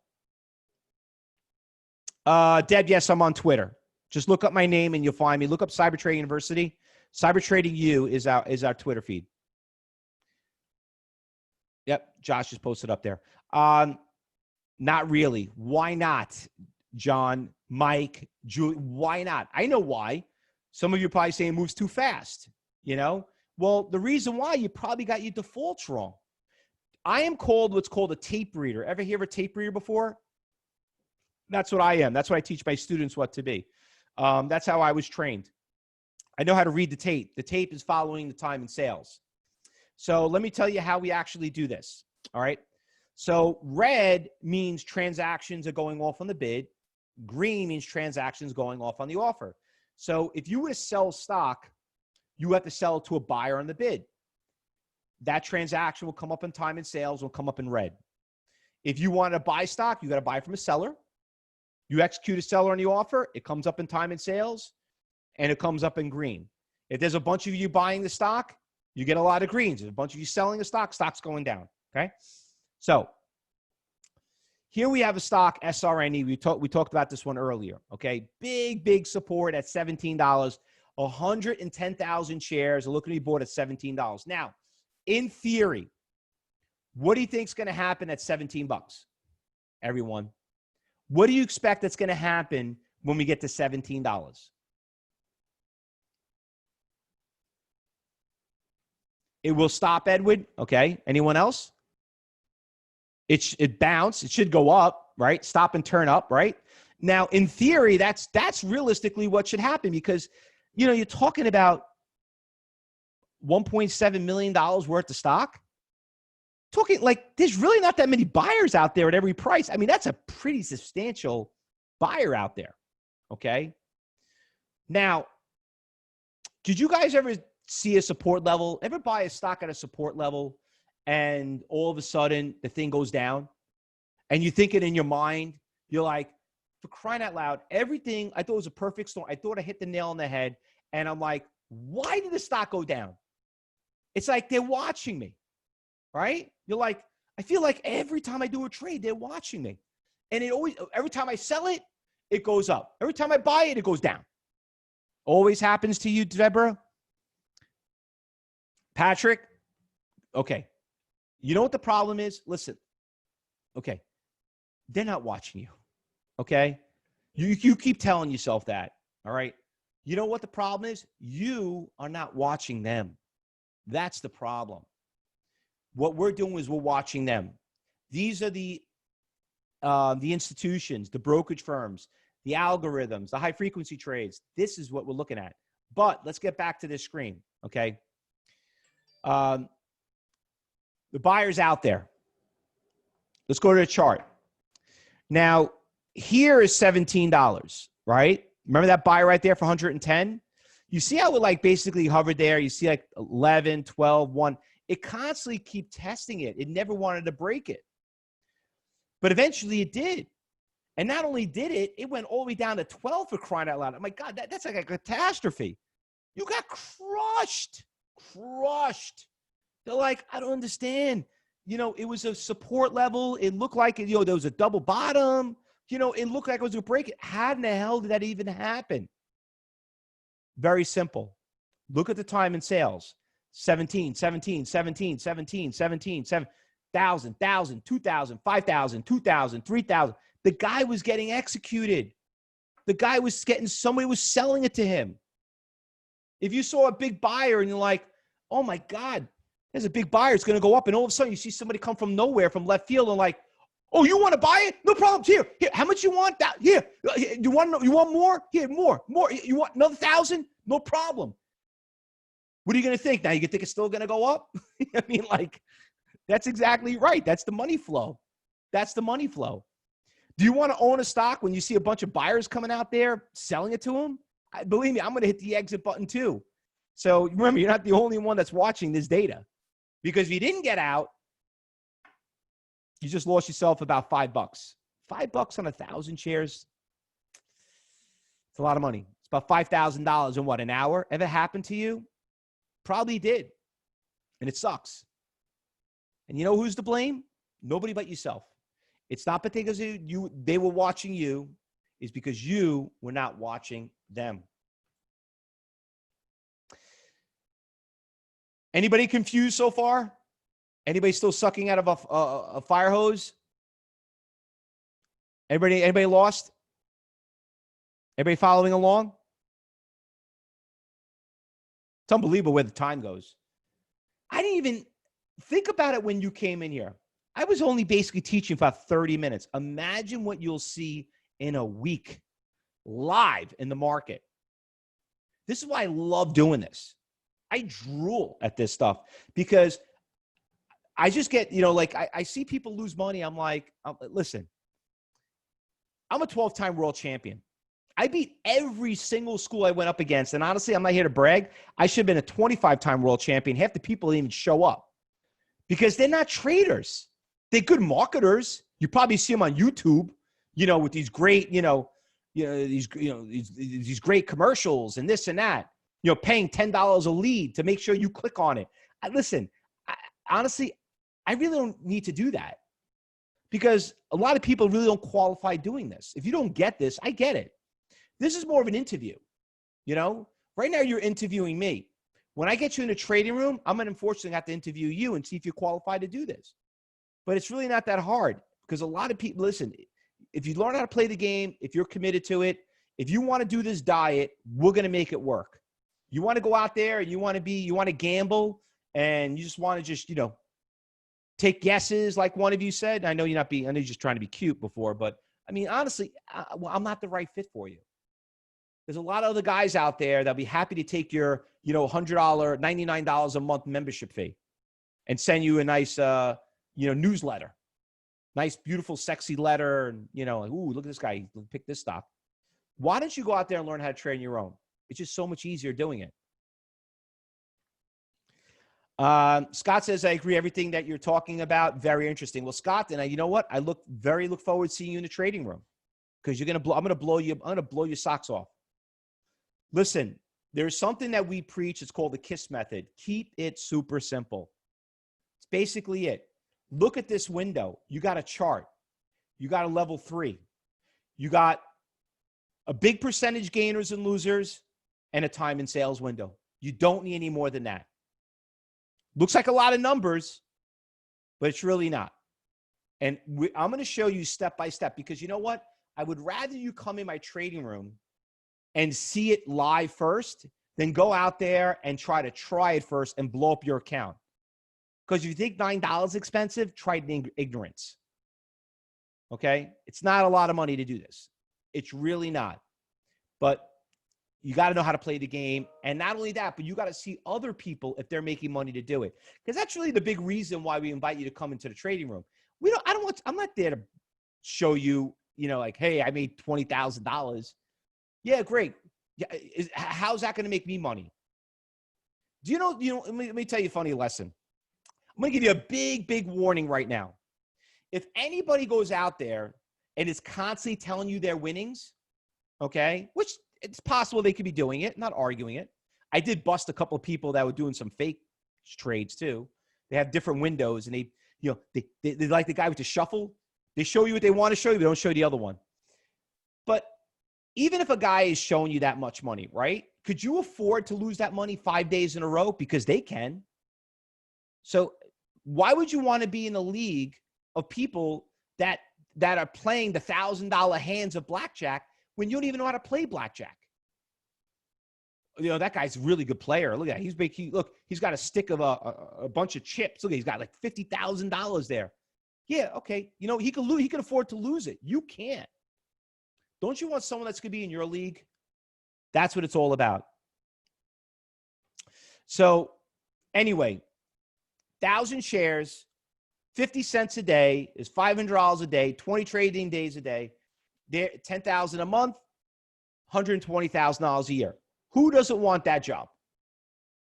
Deb, yes, I'm on Twitter. Just look up my name and you'll find me. Look up Cyber Trading University. Cyber TradingU is our Twitter feed. Yep, Josh just posted up there. Not really. Why not, John, Mike, Julie? Why not? I know why. Some of you are probably saying it moves too fast. Well, the reason why, you probably got your defaults wrong. I am called what's called a tape reader. Ever hear of a tape reader before? That's what I am. That's what I teach my students what to be. That's how I was trained. I know how to read the tape. The tape is following the time and sales. So let me tell you how we actually do this. All right. So red means transactions are going off on the bid. Green means transactions going off on the offer. So if you were to sell stock, you have to sell it to a buyer on the bid. That transaction will come up in time and sales, will come up in red. If you want to buy stock, you got to buy from a seller. You execute a seller on the offer, it comes up in time and sales, and it comes up in green. If there's a bunch of you buying the stock, you get a lot of greens. If a bunch of you selling the stock, stock's going down, okay? So here we have a stock, SRNE. We talked about this one earlier, okay? Big support at $17. 110,000 shares are looking to be bought at $17. Now, in theory, what do you think is going to happen at 17 bucks? Everyone, what do you expect that's going to happen when we get to $17? It will stop, Edward. Okay. Anyone else? It bounced. It should go up, right? Stop and turn up, right? Now, in theory, that's realistically what should happen because, you're talking about $1.7 million worth of stock. Talking like there's really not that many buyers out there at every price. I mean, that's a pretty substantial buyer out there. Okay. Now, did you guys ever see a support level? Ever buy a stock at a support level and all of a sudden the thing goes down and you think it in your mind? You're like, for crying out loud, everything, I thought it was a perfect storm. I thought I hit the nail on the head. And I'm like, why did the stock go down? It's like they're watching me, right? You're like, I feel like every time I do a trade, they're watching me. And every time I sell it, it goes up. Every time I buy it, it goes down. Always happens to you, Deborah? Patrick? Okay. You know what the problem is? Listen. Okay. They're not watching you. Okay? You keep telling yourself that. All right? You know what the problem is? You are not watching them. That's the problem. What we're doing is we're watching them. These are the institutions, the brokerage firms, the algorithms, the high frequency trades. This is what we're looking at. But let's get back to this screen, okay? The buyer's out there. Let's go to the chart. Now, here is $17, right? Remember that buy right there for 110? You see how it like basically hovered there? You see like 11, 12, 1. It constantly keep testing it. It never wanted to break it. But eventually it did. And not only did it, it went all the way down to 12 for crying out loud. I'm like, God, that's like a catastrophe. You got crushed. They're like, I don't understand. It was a support level. It looked like, there was a double bottom. It looked like it was a break. How in the hell did that even happen? Very simple. Look at the time and sales. 17, 17, 17, 17, 17, 7,000, 1,000, 2,000, 5,000, 2,000, 3,000. The guy was getting executed. The guy was getting, somebody was selling it to him. If you saw a big buyer and you're like, oh my God, there's a big buyer, it's going to go up. And all of a sudden you see somebody come from nowhere, from left field, and like, oh, you want to buy it? No problem. Here, how much you want? That here. You want more? Here, more. You want another 1,000? No problem. What are you going to think? Now you think it's still going to go up? I mean, like, that's exactly right. That's the money flow. That's the money flow. Do you want to own a stock when you see a bunch of buyers coming out there selling it to them? Believe me, I'm going to hit the exit button too. So remember, you're not the only one that's watching this data, because if you didn't get out, you just lost yourself about $5. $5 on 1,000 shares. It's a lot of money. It's about $5,000 in what, an hour? Ever happened to you? Probably did. And it sucks. And you know who's to blame? Nobody but yourself. It's not because they were watching you. It's because you were not watching them. Anybody confused so far? Anybody still sucking out of a fire hose? Anybody lost? Everybody following along? It's unbelievable where the time goes. I didn't even think about it when you came in here. I was only basically teaching for about 30 minutes. Imagine what you'll see in a week live in the market. This is why I love doing this. I drool at this stuff because I just get, like I see people lose money. I'm like, listen, I'm a 12-time world champion. I beat every single school I went up against. And honestly, I'm not here to brag. I should have been a 25-time world champion. Half the people didn't even show up because they're not traders. They're good marketers. You probably see them on YouTube, with these great, these great commercials and this and that, paying $10 a lead to make sure you click on it. Honestly, I really don't need to do that because a lot of people really don't qualify doing this. If you don't get this, I get it. This is more of an interview, Right now you're interviewing me. When I get you in a trading room, I'm going to unfortunately have to interview you and see if you're qualified to do this. But it's really not that hard because a lot of people, listen, if you learn how to play the game, if you're committed to it, if you want to do this diet, we're going to make it work. You want to go out there and you want to gamble and you just want to take guesses like one of you said. I know you're just trying to be cute before, but I mean, honestly, I'm not the right fit for you. There's a lot of other guys out there that'll be happy to take your, $100, $99 a month membership fee and send you a nice, newsletter. Nice, beautiful, sexy letter. And, like, ooh, look at this guy. Pick this stock. Why don't you go out there and learn how to trade on your own? It's just so much easier doing it. Scott says, I agree. Everything that you're talking about, very interesting. Well, Scott, then you know what? I look forward to seeing you in the trading room because I'm going to blow your socks off. Listen, there's something that we preach. It's called the KISS method. Keep it super simple. It's basically it. Look at this window. You got a chart. You got a level 3. You got a big percentage gainers and losers and a time and sales window. You don't need any more than that. Looks like a lot of numbers, but it's really not. And I'm going to show you step by step because you know what? I would rather you come in my trading room and see it live first than go out there and try it first and blow up your account. Because if you think $9 is expensive, try it in ignorance. Okay? It's not a lot of money to do this. It's really not. But you got to know how to play the game. And not only that, but you got to see other people if they're making money to do it. Because that's really the big reason why we invite you to come into the trading room. I'm not there to show you, like, hey, I made $20,000. Yeah, great. Yeah, how's that going to make me money? Do you know, let me tell you a funny lesson. I'm going to give you a big, big warning right now. If anybody goes out there and is constantly telling you their winnings, okay, which it's possible they could be doing it, not arguing it. I did bust a couple of people that were doing some fake trades too. They have different windows and they like the guy with the shuffle. They show you what they want to show you, but they don't show you the other one. But even if a guy is showing you that much money, right? Could you afford to lose that money 5 days in a row? Because they can. So why would you want to be in a league of people that are playing the $1,000 hands of blackjack when you don't even know how to play blackjack? You know, that guy's a really good player. Look at that. He's big. Look, he's got a stick of a bunch of chips. Look, he's got like $50,000 there. Yeah, okay. You know, he can afford to lose it. You can't. Don't you want someone that's going to be in your league? That's what it's all about. So anyway, 1,000 shares, 50 cents a day is $500 a day, 20 trading days a day. There, 10,000 a month, $120,000 a year. Who doesn't want that job?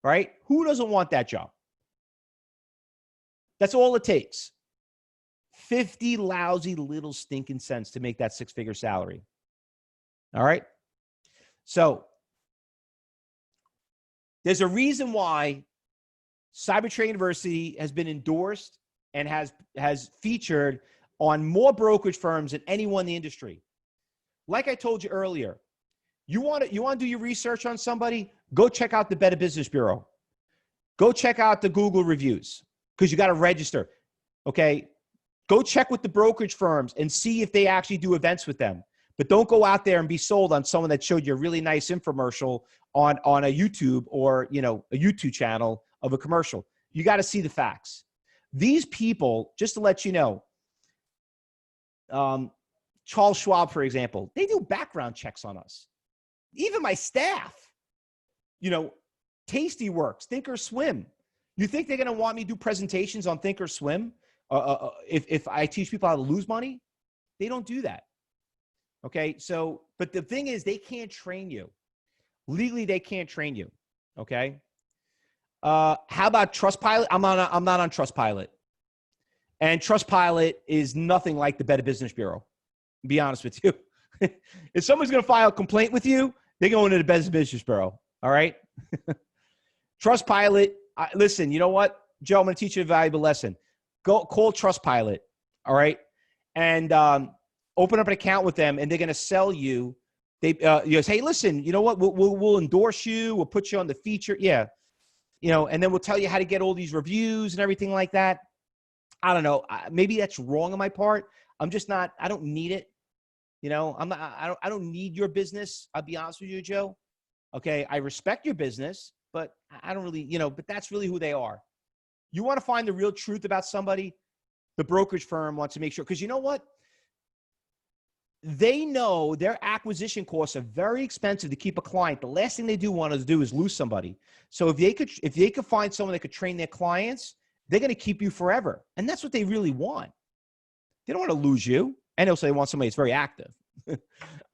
Right? Who doesn't want that job? That's all it takes. 50 lousy little stinking cents to make that six-figure salary. All right? So there's a reason why CyberTrading University has been endorsed and has featured on more brokerage firms than anyone in the industry. Like I told you earlier, you want to do your research on somebody? Go check out the Better Business Bureau. Go check out the Google reviews because you got to register. Okay? Go check with the brokerage firms and see if they actually do events with them. But don't go out there and be sold on someone that showed you a really nice infomercial on a YouTube or, you know, a YouTube channel of a commercial. You got to see the facts. These people, just to let you know, Charles Schwab, for example, they do background checks on us. Even my staff, you know, Tastyworks, Thinkorswim. You think they're going to want me to do presentations on Thinkorswim if I teach people how to lose money? They don't do that. Okay, so, but the thing is, they can't train you. Legally, they can't train you. Okay. How about Trustpilot? I'm not on Trustpilot. And Trustpilot is nothing like the Better Business Bureau, to be honest with you. If someone's going to file a complaint with you, they're going to the Better Business Bureau. All right. Trustpilot. Listen, you know what, Joe, I'm going to teach you a valuable lesson. Go call Trustpilot. All right. And, open up an account with them, and they're going to sell you. They, you say, hey, listen, you know what? We'll endorse you. We'll put you on the feature. Yeah. You know, and then we'll tell you how to get all these reviews and everything like that. I don't know. Maybe that's wrong on my part. I'm just not, I don't need it. You know, I don't need your business. I'll be honest with you, Joe. Okay. I respect your business, but I don't really, you know, but that's really who they are. You want to find the real truth about somebody? The brokerage firm wants to make sure, because you know what? They know their acquisition costs are very expensive to keep a client. The last thing they want to do is lose somebody. So if they could find someone that could train their clients, they're going to keep you forever. And that's what they really want. They don't want to lose you. And also they want somebody that's very active.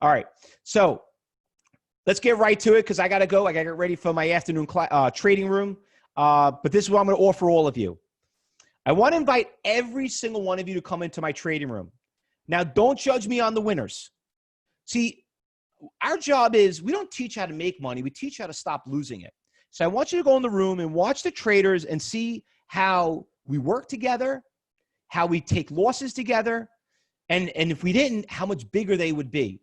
All right. So let's get right to it because I got to go. I got to get ready for my afternoon trading room. But this is what I'm going to offer all of you. I want to invite every single one of you to come into my trading room. Now, don't judge me on the winners. See, our job is we don't teach how to make money. We teach how to stop losing it. So I want you to go in the room and watch the traders and see how we work together, how we take losses together, and if we didn't, how much bigger they would be.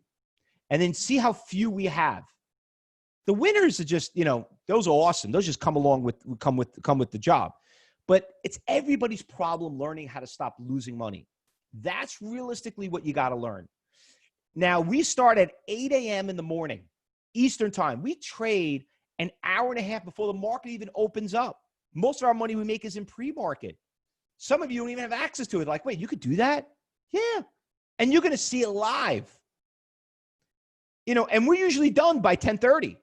And then see how few we have. The winners are just, you know, those are awesome. Those just come with the job. But it's everybody's problem learning how to stop losing money. That's realistically what you got to learn. Now, we start at 8 a.m. in the morning, Eastern time. We trade an hour and a half before the market even opens up. Most of our money we make is in pre-market. Some of you don't even have access to it. Like, wait, you could do that? Yeah. And you're going to see it live. You know, and we're usually done by 10:30.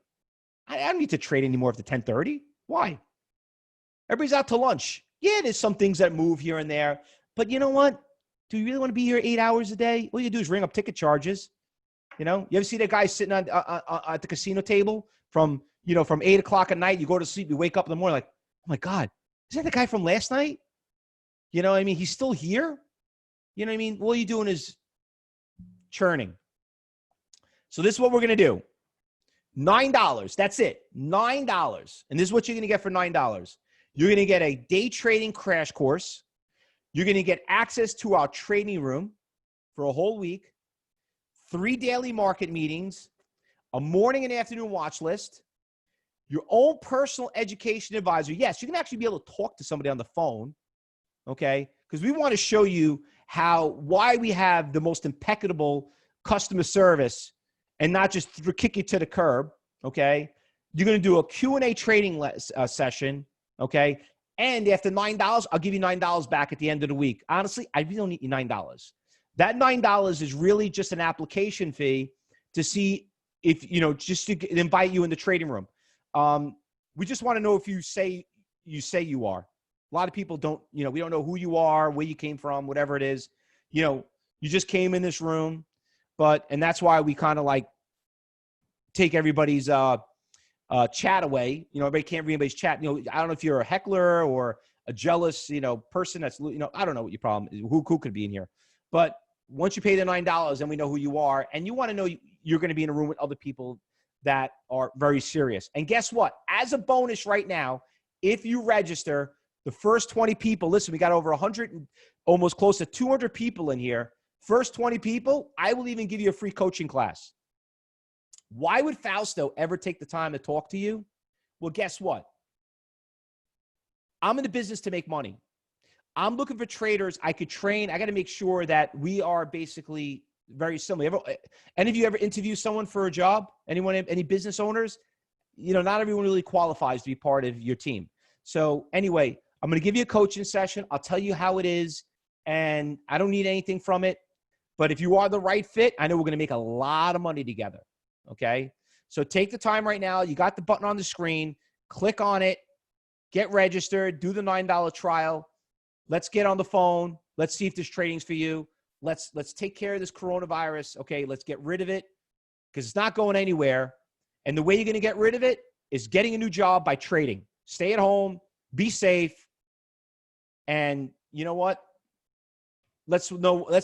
I don't need to trade anymore after 10:30. Why? Everybody's out to lunch. Yeah, there's some things that move here and there. But you know what? Do you really want to be here 8 hours a day? All you do is ring up ticket charges. You know, you ever see that guy sitting at the casino table from 8 o'clock at night? You go to sleep, you wake up in the morning like, oh my God, is that the guy from last night? You know what I mean? He's still here. You know what I mean? All you're doing is churning. So this is what we're going to do. $9. That's it. $9. And this is what you're going to get for $9. You're going to get a day trading crash course. You're going to get access to our trading room for a whole week, 3 daily market meetings, a morning and afternoon watch list, your own personal education advisor. Yes, you can actually be able to talk to somebody on the phone, okay? Because we want to show you why we have the most impeccable customer service and not just kick you to the curb, okay? You're going to do a Q&A trading session, okay? And after $9, I'll give you $9 back at the end of the week. Honestly, I really don't need you $9. That $9 is really just an application fee to see if, just to invite you in the trading room. We just want to know if you say you are. A lot of people don't, we don't know who you are, where you came from, whatever it is. You just came in this room, and that's why we kind of like take everybody's chat away. Everybody can't read anybody's chat. I don't know if you're a heckler or a jealous, person that's, I don't know what your problem is, who could be in here. But once you pay the $9, then we know who you are. And you want to know you're going to be in a room with other people that are very serious. And guess what? As a bonus right now, if you register, the first 20 people, listen, we got over 100, almost close to 200 people in here. First 20 people, I will even give you a free coaching class. Why would Fausto ever take the time to talk to you? Well, guess what? I'm in the business to make money. I'm looking for traders I could train. I got to make sure that we are basically very similar. Any of you ever interview someone for a job? Anyone, any business owners? Not everyone really qualifies to be part of your team. So anyway, I'm going to give you a coaching session. I'll tell you how it is, and I don't need anything from it. But if you are the right fit, I know we're going to make a lot of money together. Okay? So take the time right now. You got the button on the screen. Click on it. Get registered. Do the $9 trial. Let's get on the phone. Let's see if this trading's for you. Let's take care of this coronavirus. Okay? Let's get rid of it because it's not going anywhere. And the way you're going to get rid of it is getting a new job by trading. Stay at home. Be safe. And you know what? Let's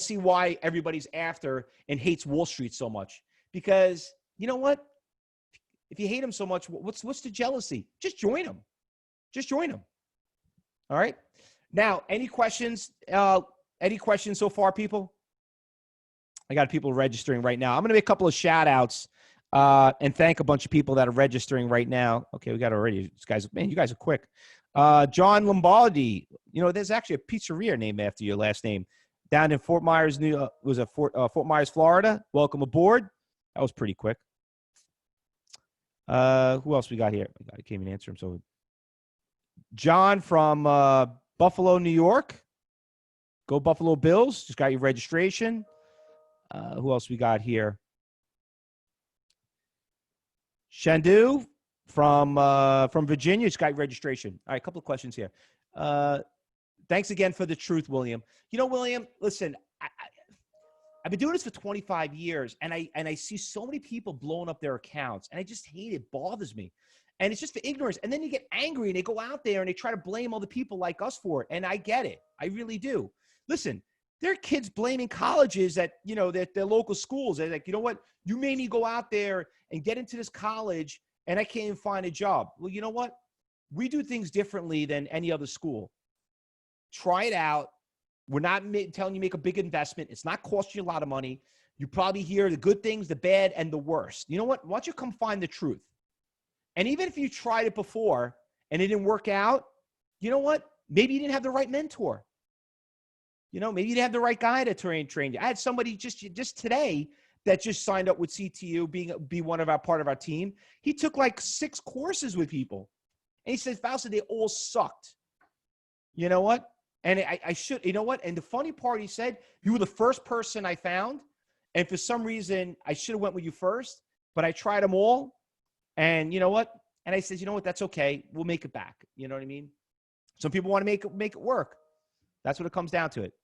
see why everybody's after and hates Wall Street so much. Because you know what? If you hate them so much, what's the jealousy? Just join them. Just join them. All right. Now, any questions? Any questions so far, people? I got people registering right now. I'm going to make a couple of shout outs and thank a bunch of people that are registering right now. Okay, we got already. Man, you guys are quick. John Lombardi. There's actually a pizzeria named after your last name down in Fort Myers, Fort Myers, Florida. Welcome aboard. That was pretty quick. Who else we got here? I can't even answer him. So, John from Buffalo, New York. Go Buffalo Bills. Just got your registration. Who else we got here? Shandu from Virginia. Just got your registration. All right, a couple of questions here. Thanks again for the truth, William. William, listen, I've been doing this for 25 years, and I see so many people blowing up their accounts, and I just hate it. It bothers me. And it's just for ignorance. And then you get angry, and they go out there, and they try to blame other people like us for it. And I get it. I really do. Listen, there are kids blaming colleges at, their local schools. They're like, you know what? You made me go out there and get into this college, and I can't even find a job. Well, you know what? We do things differently than any other school. Try it out. We're not telling you make a big investment. It's not costing you a lot of money. You probably hear the good things, the bad, and the worst. You know what? Why don't you come find the truth? And even if you tried it before and it didn't work out, you know what? Maybe you didn't have the right mentor. Maybe you didn't have the right guy to train you. I had somebody just today that just signed up with CTU, be part of our team. He took like 6 courses with people. And he said, Fausto, they all sucked. You know what? And I should, you know what? And the funny part, he said, you were the first person I found. And for some reason, I should have went with you first, but I tried them all. And you know what? And I said, you know what? That's okay. We'll make it back. You know what I mean? Some people want to make it work. That's what it comes down to it.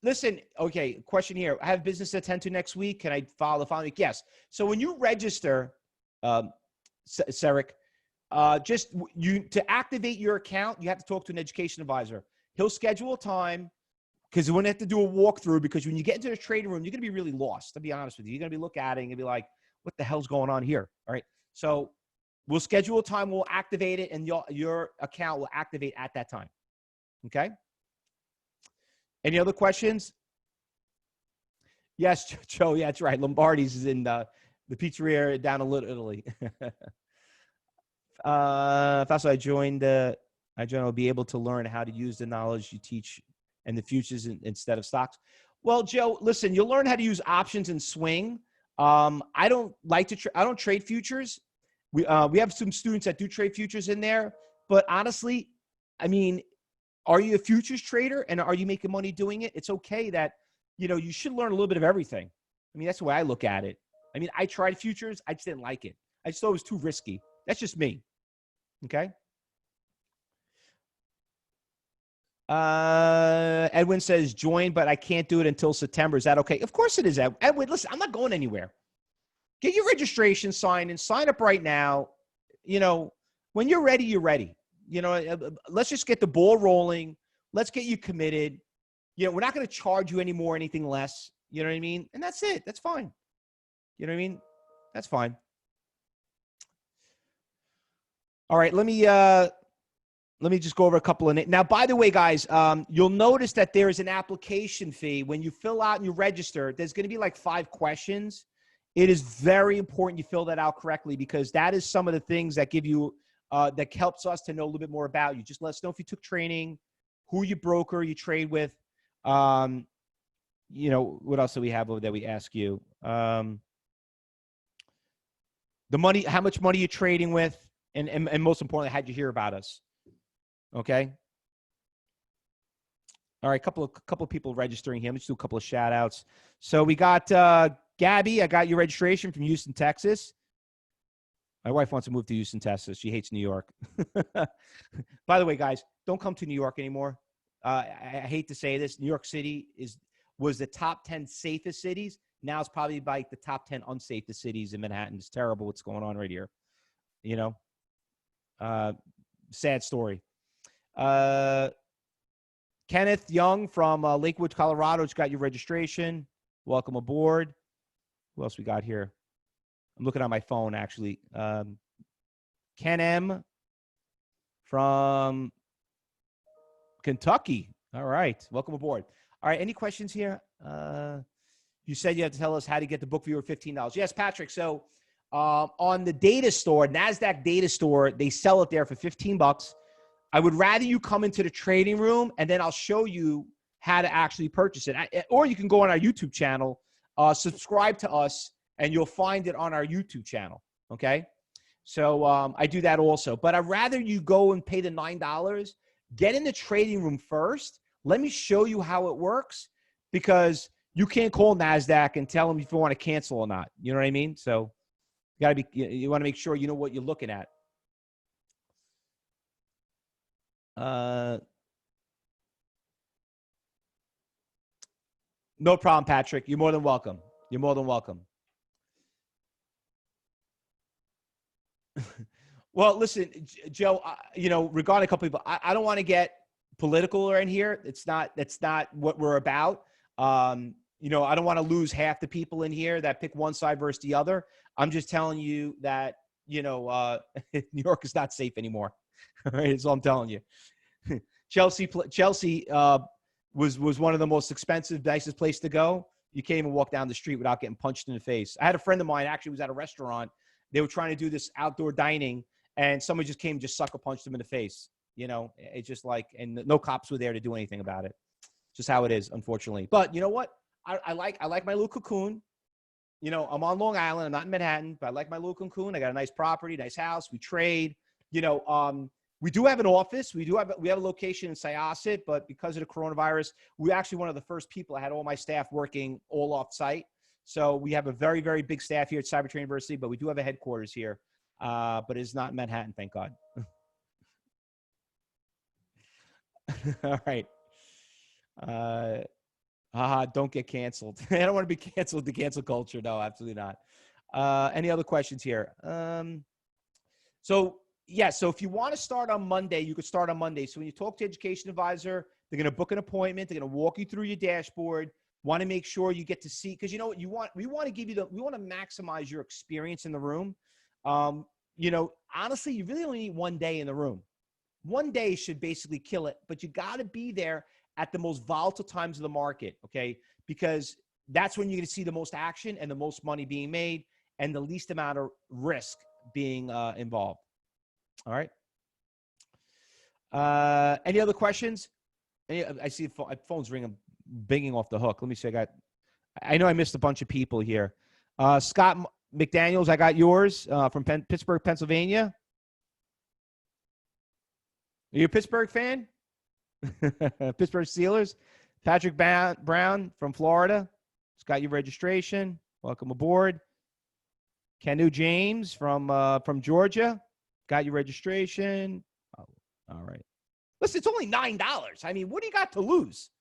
Listen, okay, question here. I have business to attend to next week. Can I file the following week? Yes. So when you register, Sarek, to activate your account, you have to talk to an education advisor. He'll schedule a time because you won't have to do a walkthrough, because when you get into the trading room, you're going to be really lost, to be honest with you. You're going to be looking at it and be like, what the hell's going on here? All right. So we'll schedule a time, we'll activate it, and your account will activate at that time. Okay. Any other questions? Yes, Joe. Yeah, that's right. Lombardi's is in The pizzeria down in Little Italy. Fausto, I'll be able to learn how to use the knowledge you teach and the futures instead of stocks. Well, Joe, listen, you'll learn how to use options and swing. I don't like to, I don't trade futures. We have some students that do trade futures in there, but honestly, I mean, are you a futures trader and are you making money doing it? It's okay that, you should learn a little bit of everything. I mean, that's the way I look at it. I mean, I tried futures. I just didn't like it. I just thought it was too risky. That's just me. Okay. Edwin says join, but I can't do it until September. Is that okay? Of course it is, Edwin. Listen, I'm not going anywhere. Get your registration signed and sign up right now. When you're ready, you're ready. Let's just get the ball rolling. Let's get you committed. We're not going to charge you anymore, anything less. You know what I mean? And that's it. That's fine. You know what I mean? That's fine. All right. Let me just go over a couple of names. Now, by the way, guys, you'll notice that there is an application fee. When you fill out and you register, there's going to be like 5 questions. It is very important you fill that out correctly because that is some of the things that give you, that helps us to know a little bit more about you. Just let us know if you took training, who your broker you trade with. What else do we have over there? We ask you the money, how much money you're trading with, and most importantly, how'd you hear about us? Okay. All right. Couple of people registering here. Let's do a couple of shout outs. So we got Gabby. I got your registration from Houston, Texas. My wife wants to move to Houston, Texas. She hates New York. By the way, guys, don't come to New York anymore. I hate to say this. New York City was the top 10 safest cities. Now it's probably like the top 10 unsafest cities in Manhattan. It's terrible what's going on right here. Sad story. Kenneth Young from Lakewood, Colorado, has got your registration. Welcome aboard. Who else we got here? I'm looking on my phone, actually. Ken M. from Kentucky. All right. Welcome aboard. All right. Any questions here? You said you have to tell us how to get the book for your $15. Yes, Patrick. So on the data store, NASDAQ data store, they sell it there for $15. I would rather you come into the trading room and then I'll show you how to actually purchase it. Or you can go on our YouTube channel, subscribe to us, and you'll find it on our YouTube channel. Okay. So I do that also, but I'd rather you go and pay the $9, get in the trading room first. Let me show you how it works because you can't call NASDAQ and tell them if you want to cancel or not. You know what I mean? So you want to make sure you know what you're looking at. No problem, Patrick. You're more than welcome. You're more than welcome. Well, listen, Joe, regarding a couple people, I don't want to get political in here. That's not what we're about. I don't want to lose half the people in here that pick one side versus the other. I'm just telling you that, New York is not safe anymore. All right. That's all I'm telling you. Chelsea was one of the most expensive, nicest place to go. You can't even walk down the street without getting punched in the face. I had a friend of mine actually was at a restaurant. They were trying to do this outdoor dining, and somebody just came and just sucker punched him in the face. It's just like, and no cops were there to do anything about it. Just how it is, unfortunately. But you know what? I like my little cocoon. I'm on Long Island. I'm not in Manhattan, but I like my little cocoon. I got a nice property, nice house. We trade. We do have an office. We have a location in Syosset, but because of the coronavirus, we're actually one of the first people. I had all my staff working all off site. So we have a very, very big staff here at CyberTradingu University, but we do have a headquarters here. But it's not in Manhattan, thank God. All right. Don't get canceled. I don't want to be canceled to cancel culture. No, absolutely not. Any other questions here? So if you want to start on Monday, you could start on Monday. So when you talk to education advisor, they're going to book an appointment. They're going to walk you through your dashboard. Want to make sure you get to see, because you know what we want to maximize your experience in the room. Honestly, you really only need 1 day in the room. 1 day should basically kill it, but you got to be there at the most volatile times of the market. Okay. Because that's when you're going to see the most action and the most money being made. and the least amount of risk being involved. All right. Any other questions? I see phone's ringing, binging off the hook. Let me see. I know I missed a bunch of people here. Scott McDaniels, I got yours from Pittsburgh, Pennsylvania. Are you a Pittsburgh fan? Pittsburgh Steelers. Patrick Brown from Florida. Just got your registration. Welcome aboard. Kenu James from Georgia. Got your registration. Oh, all right. Listen, it's only $9. I mean, what do you got to lose?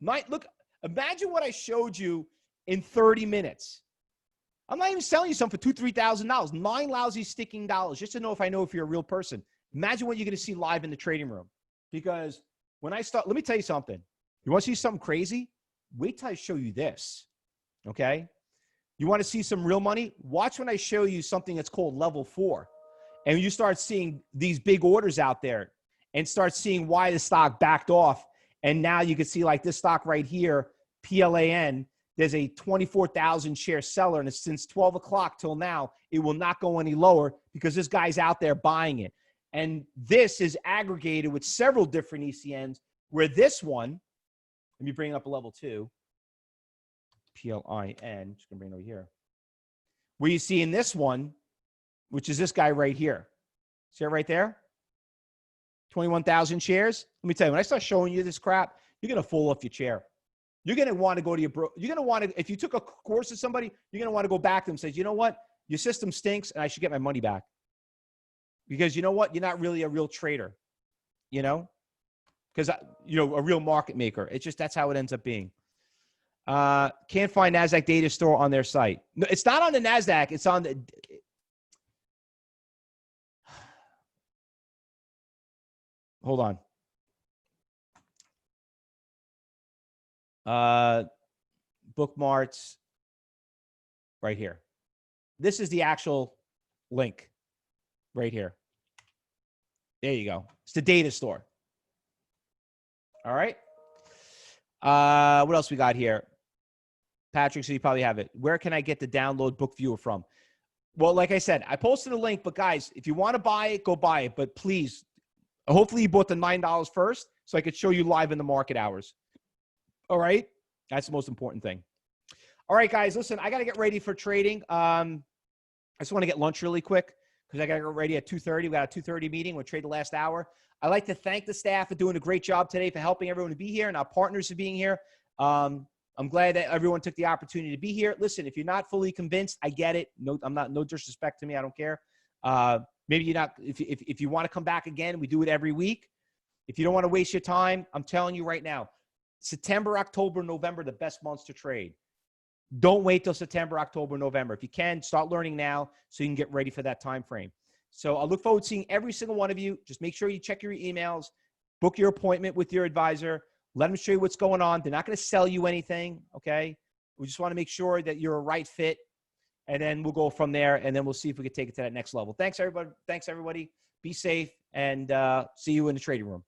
Look, imagine what I showed you in 30 minutes. I'm not even selling you something for $2,000, $3,000. 9 lousy sticking dollars just to know if you're a real person. Imagine what you're going to see live in the trading room. Because when I start, let me tell you something. You want to see something crazy? Wait till I show you this. Okay? You want to see some real money? Watch when I show you something that's called level 4. And you start seeing these big orders out there and start seeing why the stock backed off. And now you can see like this stock right here, PLAN, there's a 24,000 share seller. And it's since 12 o'clock till now, it will not go any lower because this guy's out there buying it. And this is aggregated with several different ECNs where this one, let me bring up a level 2, PLIN, just gonna bring it over here. Where you see in this one, which is this guy right here. See it right there? 21,000 shares. Let me tell you, when I start showing you this crap, you're going to fall off your chair. You're going to want to go to your bro. You're going to want to, if you took a course with somebody, you're going to want to go back to them and say, you know what? Your system stinks and I should get my money back. Because you know what? You're not really a real trader, you know? Because, a real market maker. It's just, that's how it ends up being. Can't find NASDAQ data store on their site. No, it's not on the NASDAQ. It's on the... Hold on. Bookmarks right here. This is the actual link right here. There you go. It's the data store. All right. What else we got here? Patrick, so you probably have it. Where can I get the download book viewer from? Well, like I said, I posted a link, but guys, if you want to buy it, go buy it. But please, hopefully you bought the $9 first so I could show you live in the market hours. All right. That's the most important thing. All right, guys, listen, I got to get ready for trading. I just want to get lunch really quick because I got to get ready at 2:30. We got a 2:30 meeting. We'll trade the last hour. I'd like to thank the staff for doing a great job today, for helping everyone to be here, and our partners for being here. I'm glad that everyone took the opportunity to be here. Listen, if you're not fully convinced, I get it. No, no disrespect to me. I don't care. Maybe you're not, if you want to come back again, we do it every week. If you don't want to waste your time, I'm telling you right now, September, October, November, the best months to trade. Don't wait till September, October, November. If you can, start learning now so you can get ready for that time frame. So I look forward to seeing every single one of you. Just make sure you check your emails, book your appointment with your advisor, let them show you what's going on. They're not going to sell you anything, okay? We just want to make sure that you're a right fit, and then we'll go from there, and then we'll see if we can take it to that next level. Thanks, everybody. Thanks, everybody. Be safe, and see you in the trading room.